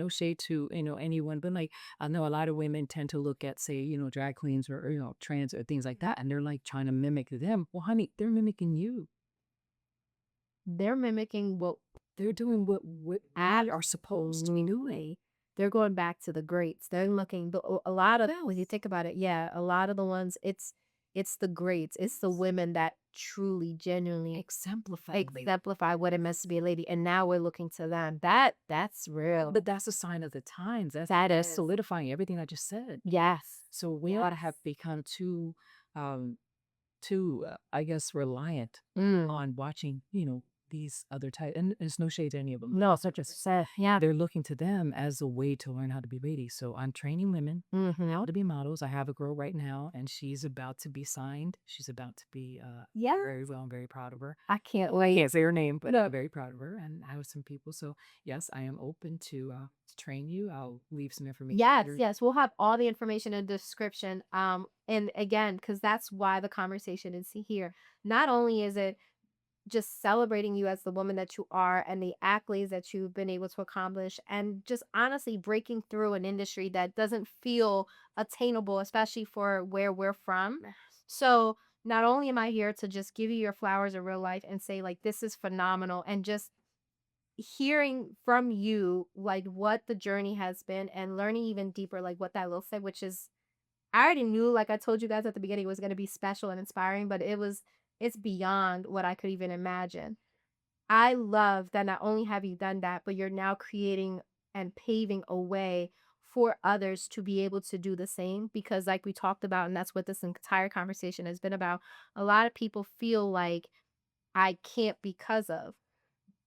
to, anyone, but like, I know a lot of women tend to look at, say, drag queens or, trans or things like that. And they're like trying to mimic them. Well, honey, they're mimicking you. They're mimicking what They're doing what we are supposed to be doing. they're going back to the greats. They're looking a lot of, when you think about it, yeah, a lot of the ones, it's the greats. It's the women that truly, genuinely exemplify what it means to be a lady. And now we're looking to them. That's real. But that's a sign of the times. That is solidifying everything I just said. Yes. So we ought to have become too, I guess, reliant on watching, these other types. And there's no shade to any of them. No, such a sad. Yeah. They're looking to them as a way to learn how to be ladies. So I'm training women how to be models. I have a girl right now, and she's about to be signed. She's about to be very well. I'm very proud of her. I can't wait. Can't say her name, but I'm very proud of her. And I have some people. So yes, I am open to train you. I'll leave some information. Yes. We'll have all the information in the description. And again, because that's why the conversation is here. Not only is it just celebrating you as the woman that you are and the accolades that you've been able to accomplish, and just honestly breaking through an industry that doesn't feel attainable, especially for where we're from. So not only am I here to just give you your flowers in real life and say, like, this is phenomenal, and just hearing from you, like, what the journey has been and learning even deeper, like what that looks like, which is, I already knew, like I told you guys at the beginning, it was going to be special and inspiring, but it's beyond what I could even imagine. I love that not only have you done that, but you're now creating and paving a way for others to be able to do the same. Because like we talked about, and that's what this entire conversation has been about, a lot of people feel like I can't because of.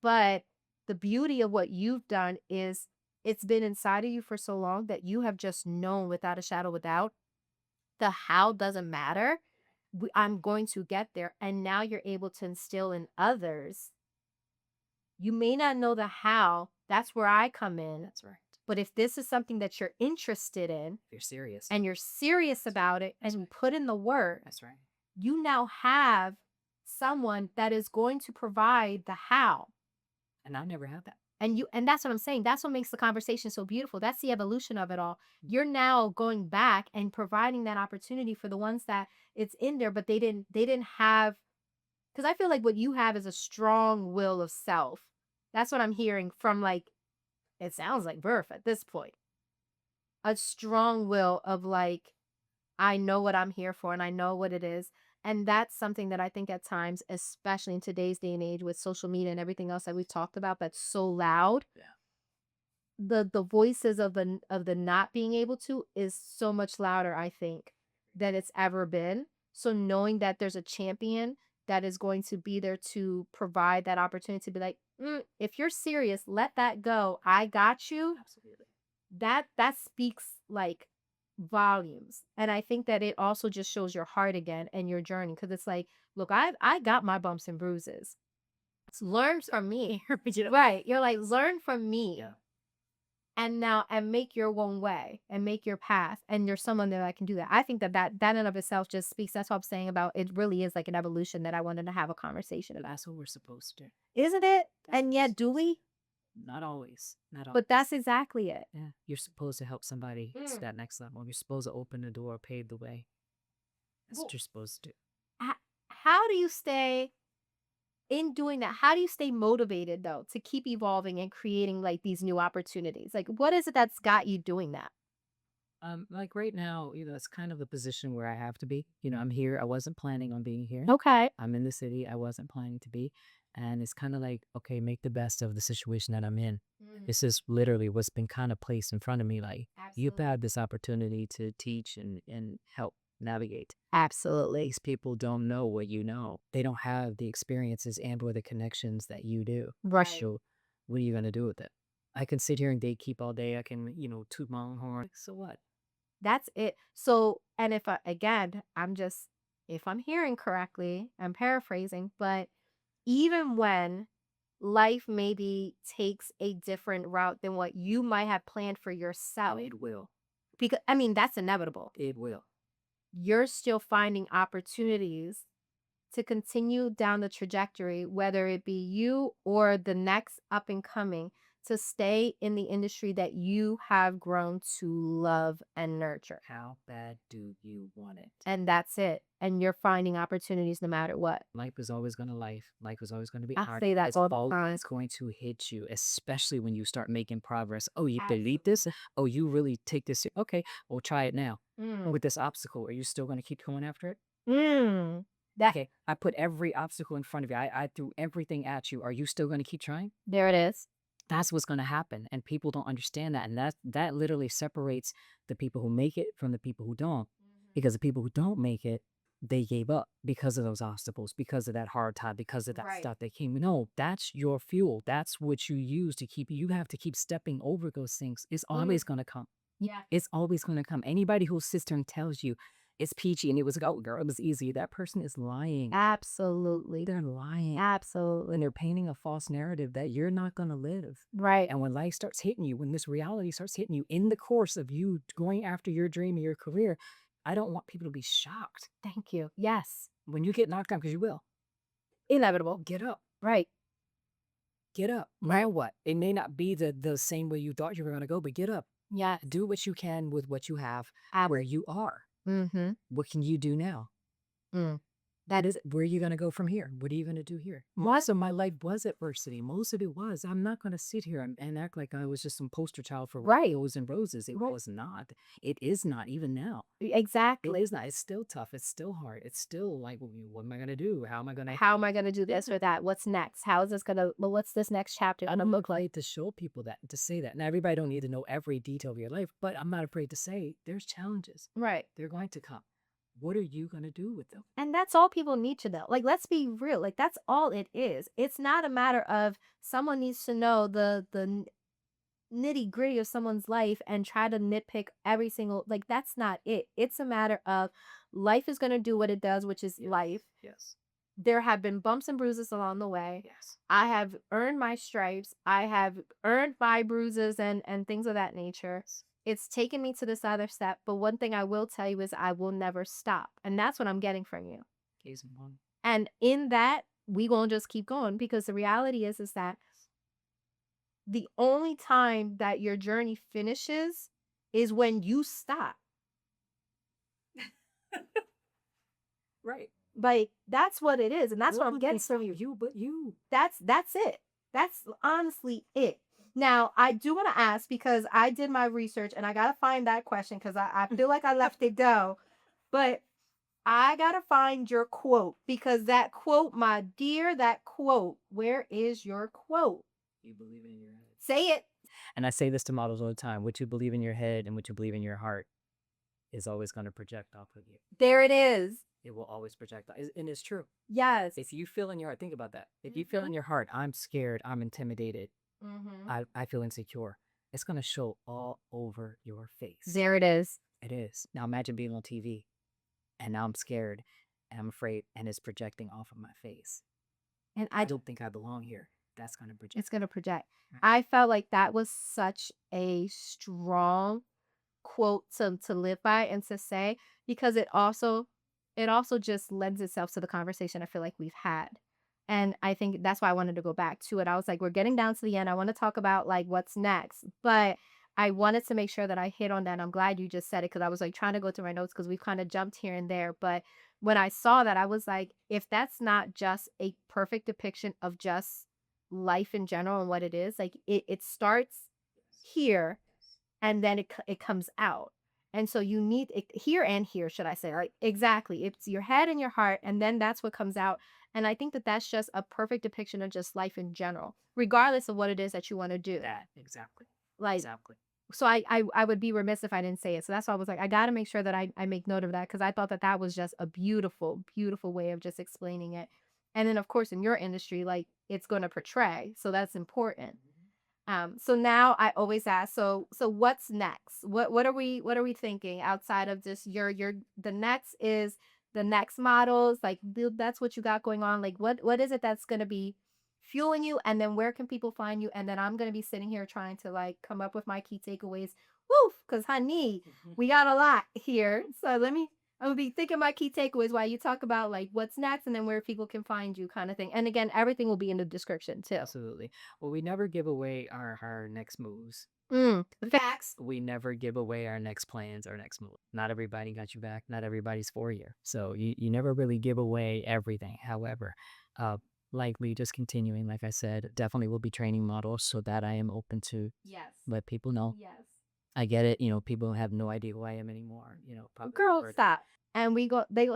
But the beauty of what you've done is it's been inside of you for so long that you have just known without a shadow of a doubt the how doesn't matter. I'm going to get there. And now you're able to instill in others. You may not know the how. That's where I come in. That's right. But if this is something that you're interested in, You're serious. and you're serious about it, and you put in the work, That's right. You now have someone that is going to provide the how. And I never had that. And that's what I'm saying. That's what makes the conversation so beautiful. That's the evolution of it all. You're now going back and providing that opportunity for the ones that it's in there, but they didn't have, because I feel like what you have is a strong will of self. That's what I'm hearing from, like, it sounds like birth at this point. A strong will of, like, I know what I'm here for and I know what it is. And that's something that I think at times, especially in today's day and age with social media and everything else that we've talked about, that's so loud. Yeah. The voices of the not being able to is so much louder, I think, than it's ever been. So knowing that there's a champion that is going to be there to provide that opportunity to be like, if you're serious, let that go. I got you. Absolutely. That speaks like volumes. And I think that it also just shows your heart again and your journey, because it's like, look, I got my bumps and bruises. Learn from me. Right. You're like, learn from me. Yeah. And now, and make your own way and make your path. And you're someone that I can do that. I think that in and of itself just speaks. That's what I'm saying about it really is like an evolution that I wanted to have a conversation about. That's what we're supposed to. Isn't it? And yet, do we? Not always. Not always. But that's exactly it. Yeah. You're supposed to help somebody to that next level. You're supposed to open the door, pave the way. That's what you're supposed to do. How do you stay in doing that? How do you stay motivated, though, to keep evolving and creating like these new opportunities? Like, what is it that's got you doing that? Like right now, it's kind of the position where I have to be. I'm here. I wasn't planning on being here. Okay. I'm in the city. I wasn't planning to be. And it's kind of like, okay, make the best of the situation that I'm in. This is literally what's been kind of placed in front of me. Like, you've had this opportunity to teach and help navigate. Absolutely. These people don't know what you know. They don't have the experiences and or the connections that you do. Right. So what are you going to do with it? I can sit here and gatekeep all day. I can, toot my own horn. So what? That's it. So, and if again, if I'm hearing correctly, I'm paraphrasing, but even when life maybe takes a different route than what you might have planned for yourself, It will. because I mean, that's inevitable. It will. You're still finding opportunities to continue down the trajectory, whether it be you or the next up and coming, to stay in the industry that you have grown to love and nurture. How bad do you want it? And that's it. And you're finding opportunities no matter what. Life is always going to life. Life is always going to be I hard. say that It's all the time. always going to hit you, especially when you start making progress. Oh, you believe this? Oh, you really take this? Okay, well, try it now. With this obstacle, are you still going to keep going after it? Okay, I put every obstacle in front of you. I threw everything at you. Are you still going to keep trying? There it is. That's what's going to happen. And people don't understand that. And that literally separates the people who make it from the people who don't. Because the people who don't make it, they gave up because of those obstacles, because of that hard time, because of that Right. stuff that came. No, that's your fuel. That's what you use to keep, you have to keep stepping over those things. It's always going to come. Yeah. It's always going to come. Anybody who sits there and tells you it's peachy and it was, oh, girl, it was easy, that person is lying. Absolutely. They're lying. Absolutely. And they're painting a false narrative that you're not going to live. Right. And when life starts hitting you, when this reality starts hitting you in the course of you going after your dream and your career, I don't want people to be shocked. Thank you. Yes. When you get knocked down, because you will, Inevitable. get up. Right. Get up. No matter what. It may not be the same way you thought you were going to go, but get up. Yeah. Do what you can with what you have where you are. Mm-hmm. What can you do now? That is, where are you going to go from here? What are you going to do here? Most of my life was adversity. Most of it was. I'm not going to sit here and act like I was just some poster child for Right. rainbows and roses. It was not. It is not, even now. Exactly. It is not. It's still tough. It's still hard. It's still like, what am I going to do? How am I going to do this or that? What's next? How is this gonna? Well, what's this next chapter gonna look like? to show people that, to say that. Now, everybody don't need to know every detail of your life, but I'm not afraid to say there's challenges. Right. They're going to come. What are you going to do with them? And that's all people need to know. Like, let's be real. Like, that's all it is. It's not a matter of someone needs to know the nitty gritty of someone's life and try to nitpick every single, like, that's not it. It's a matter of life is going to do what it does, which is life. Yes. There have been bumps and bruises along the way. Yes. I have earned my stripes. I have earned my bruises and things of that nature. It's taken me to this other step. But one thing I will tell you is I will never stop. And that's what I'm getting from you. Case in point. And in that, we gonna just keep going, because the reality is that the only time that your journey finishes is when you stop. Right. Like, that's what it is. And that's what I'm getting from you. You. That's it. That's honestly it. Now, I do want to ask, because I did my research and I got to find that question, because I feel like I left it go. But I got to find your quote, because that quote, my dear, that quote, where is your quote? You believe in your head. Say it. And I say this to models all the time. What you believe in your head and what you believe in your heart is always going to project off of you. There it is. It will always project. And it's true. Yes. If you feel in your heart, think about that. If you feel in your heart, I'm scared, I'm intimidated, I feel insecure, it's going to show all over your face. There it is. It is. Now imagine being on TV and now I'm scared and I'm afraid and it's projecting off of my face. And I don't think I belong here. That's going to project. It's going to project. I felt like that was such a strong quote to live by and to say, because it also just lends itself to the conversation I feel like we've had. And I think that's why I wanted to go back to it. I was like, we're getting down to the end. I want to talk about like what's next, but I wanted to make sure that I hit on that. I'm glad you just said it, because I was like trying to go through my notes, because we've kind of jumped here and there. But when I saw that, I was like, if that's not just a perfect depiction of just life in general and what it is, like it starts here and then it comes out. And so you need it here and here, should I say, right? Exactly. It's your head and your heart, and then that's what comes out. And I think that that's just a perfect depiction of just life in general, regardless of what it is that you want to do. That, exactly. Like, Exactly. So I would be remiss if I didn't say it. So that's why I was like, I got to make sure that I make note of that, because I thought that that was just a beautiful, beautiful way of just explaining it. And then, of course, in your industry, like, it's going to portray. So that's important. So now I always ask, so what's next? What are we thinking outside of just the next is the next models, like that's what you got going on. Like what is it that's gonna be fueling you? And then where can people find you? And then I'm gonna be sitting here trying to like come up with my key takeaways. Woof, because honey, we got a lot here. So I'm gonna be thinking my key takeaways while you talk about like what's next and then where people can find you, kind of thing. And again, everything will be in the description too. Absolutely. Well, we never give away our next moves. Facts. We never give away our next plans, our next move. Not everybody got you back. Not everybody's for you. So you never really give away everything. However, likely just continuing, like I said, definitely will be training models so that I am open to Yes. let people know. Yes. I get it. People have no idea who I am anymore. Probably Girl, heard it. stop. And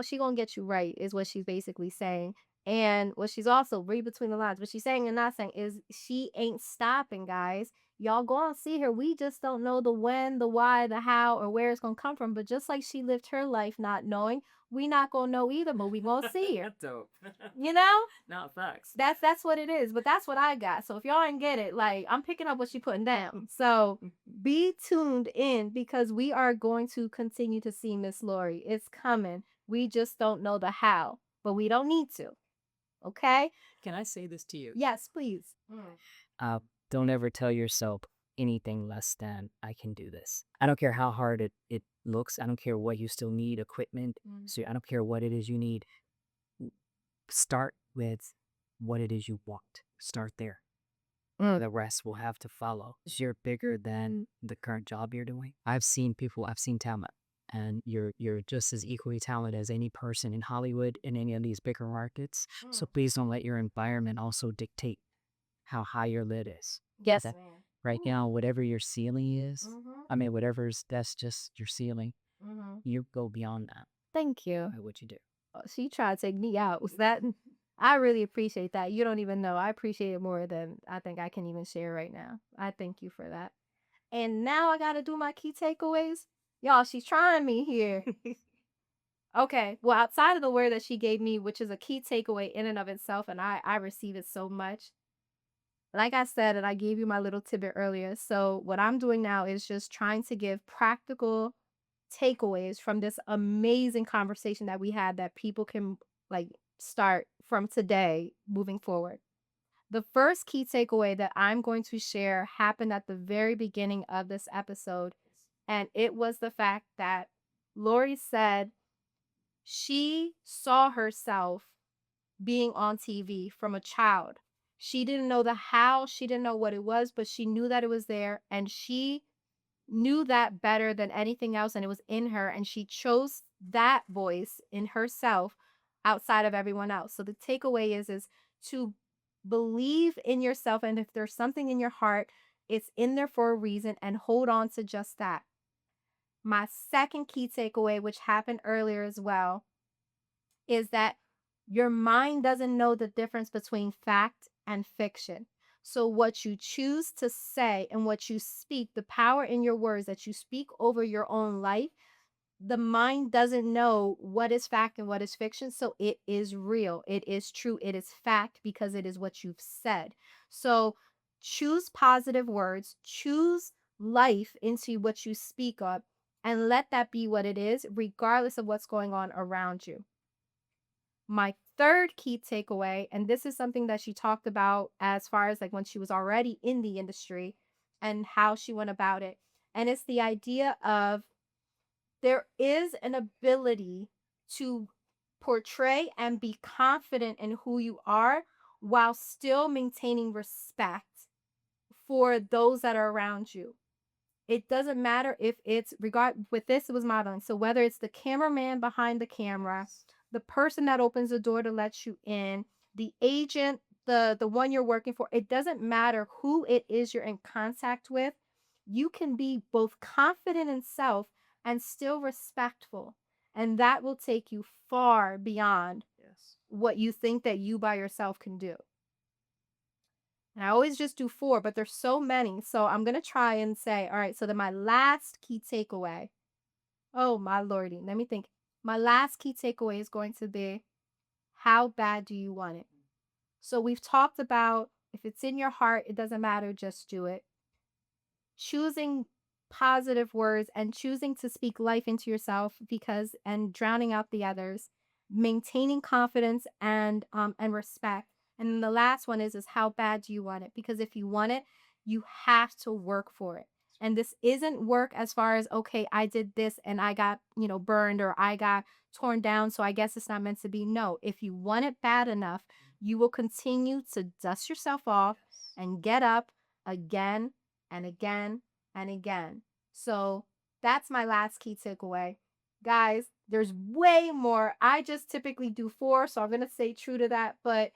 she gonna get you right, is what she's basically saying. And what she's also, read between the lines, what she's saying and not saying is she ain't stopping, guys. Y'all go and see her. We just don't know the when, the why, the how, or where it's gonna come from. But just like she lived her life not knowing, we not gonna know either, but we gonna see her. That's dope. You know? No, facts. That's what it is. But that's what I got. So if y'all ain't get it, like, I'm picking up what she putting down. So be tuned in, because we are going to continue to see Miss Lori. It's coming. We just don't know the how, but we don't need to. Okay? Can I say this to you? Yes, please. Don't ever tell yourself anything less than I can do this. I don't care how hard it looks. I don't care what you still need, equipment. So I don't care what it is you need. Start with what it is you want. Start there. The rest will have to follow. You're bigger than the current job you're doing. I've seen talent, and you're just as equally talented as any person in Hollywood in any of these bigger markets. So please don't let your environment also dictate how high your lid is. Yes, That- ma'am. Right now, whatever your ceiling is, I mean, that's just your ceiling. You go beyond that Thank you. by what you do. She tried to take me out. Was that? I really appreciate that. You don't even know. I appreciate it more than I think I can even share right now. I thank you for that. And now I got to do my key takeaways. Y'all, she's trying me here. Okay. Well, outside of the word that she gave me, which is a key takeaway in and of itself, and I receive it so much. Like I said, and I gave you my little tidbit earlier. So what I'm doing now is just trying to give practical takeaways from this amazing conversation that we had that people can like start from today moving forward. The first key takeaway that I'm going to share happened at the very beginning of this episode, and it was the fact that Lori said she saw herself being on TV from a child. She didn't know the how, she didn't know what it was, but she knew that it was there, and she knew that better than anything else, and it was in her, and she chose that voice in herself outside of everyone else. So the takeaway is to believe in yourself, and if there's something in your heart, it's in there for a reason, and hold on to just that. My second key takeaway, which happened earlier as well, is that your mind doesn't know the difference between fact and fiction. So what you choose to say and what you speak, the power in your words that you speak over your own life, the mind doesn't know what is fact and what is fiction. So it is real. It is true. It is fact because it is what you've said. So choose positive words, choose life into what you speak of, and let that be what it is, regardless of what's going on around you. My third key takeaway, and this is something that she talked about as far as like when she was already in the industry and how she went about it. And it's the idea of there is an ability to portray and be confident in who you are while still maintaining respect for those that are around you. It doesn't matter if it's with this, it was modeling. So whether it's the cameraman behind the camera, the person that opens the door to let you in, the agent, the one you're working for, it doesn't matter who it is you're in contact with. You can be both confident in self and still respectful. And that will take you far beyond what you think that you by yourself can do. And I always just do 4, but there's so many. So I'm going to try and say, all right, so then my last key takeaway. Oh, my lordy. Let me think. My last key takeaway is going to be, how bad do you want it? So we've talked about, if it's in your heart, it doesn't matter, just do it. Choosing positive words and choosing to speak life into yourself and drowning out the others, maintaining confidence and respect. And then the last one is how bad do you want it? Because if you want it, you have to work for it. And this isn't work as far as, okay, I did this and I got, burned, or I got torn down, so I guess it's not meant to be. No, if you want it bad enough, you will continue to dust yourself off and get up again and again and again. So that's my last key takeaway. Guys, there's way more. I just typically do 4, so I'm going to stay true to that. But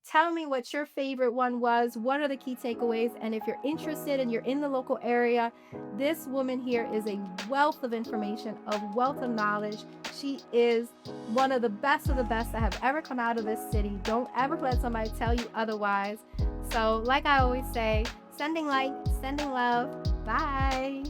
tell me what your favorite one was. What are the key takeaways? And if you're interested and you're in the local area, this woman here is a wealth of information, a wealth of knowledge. She is one of the best that have ever come out of this city. Don't ever let somebody tell you otherwise. So like I always say, sending light, sending love. Bye.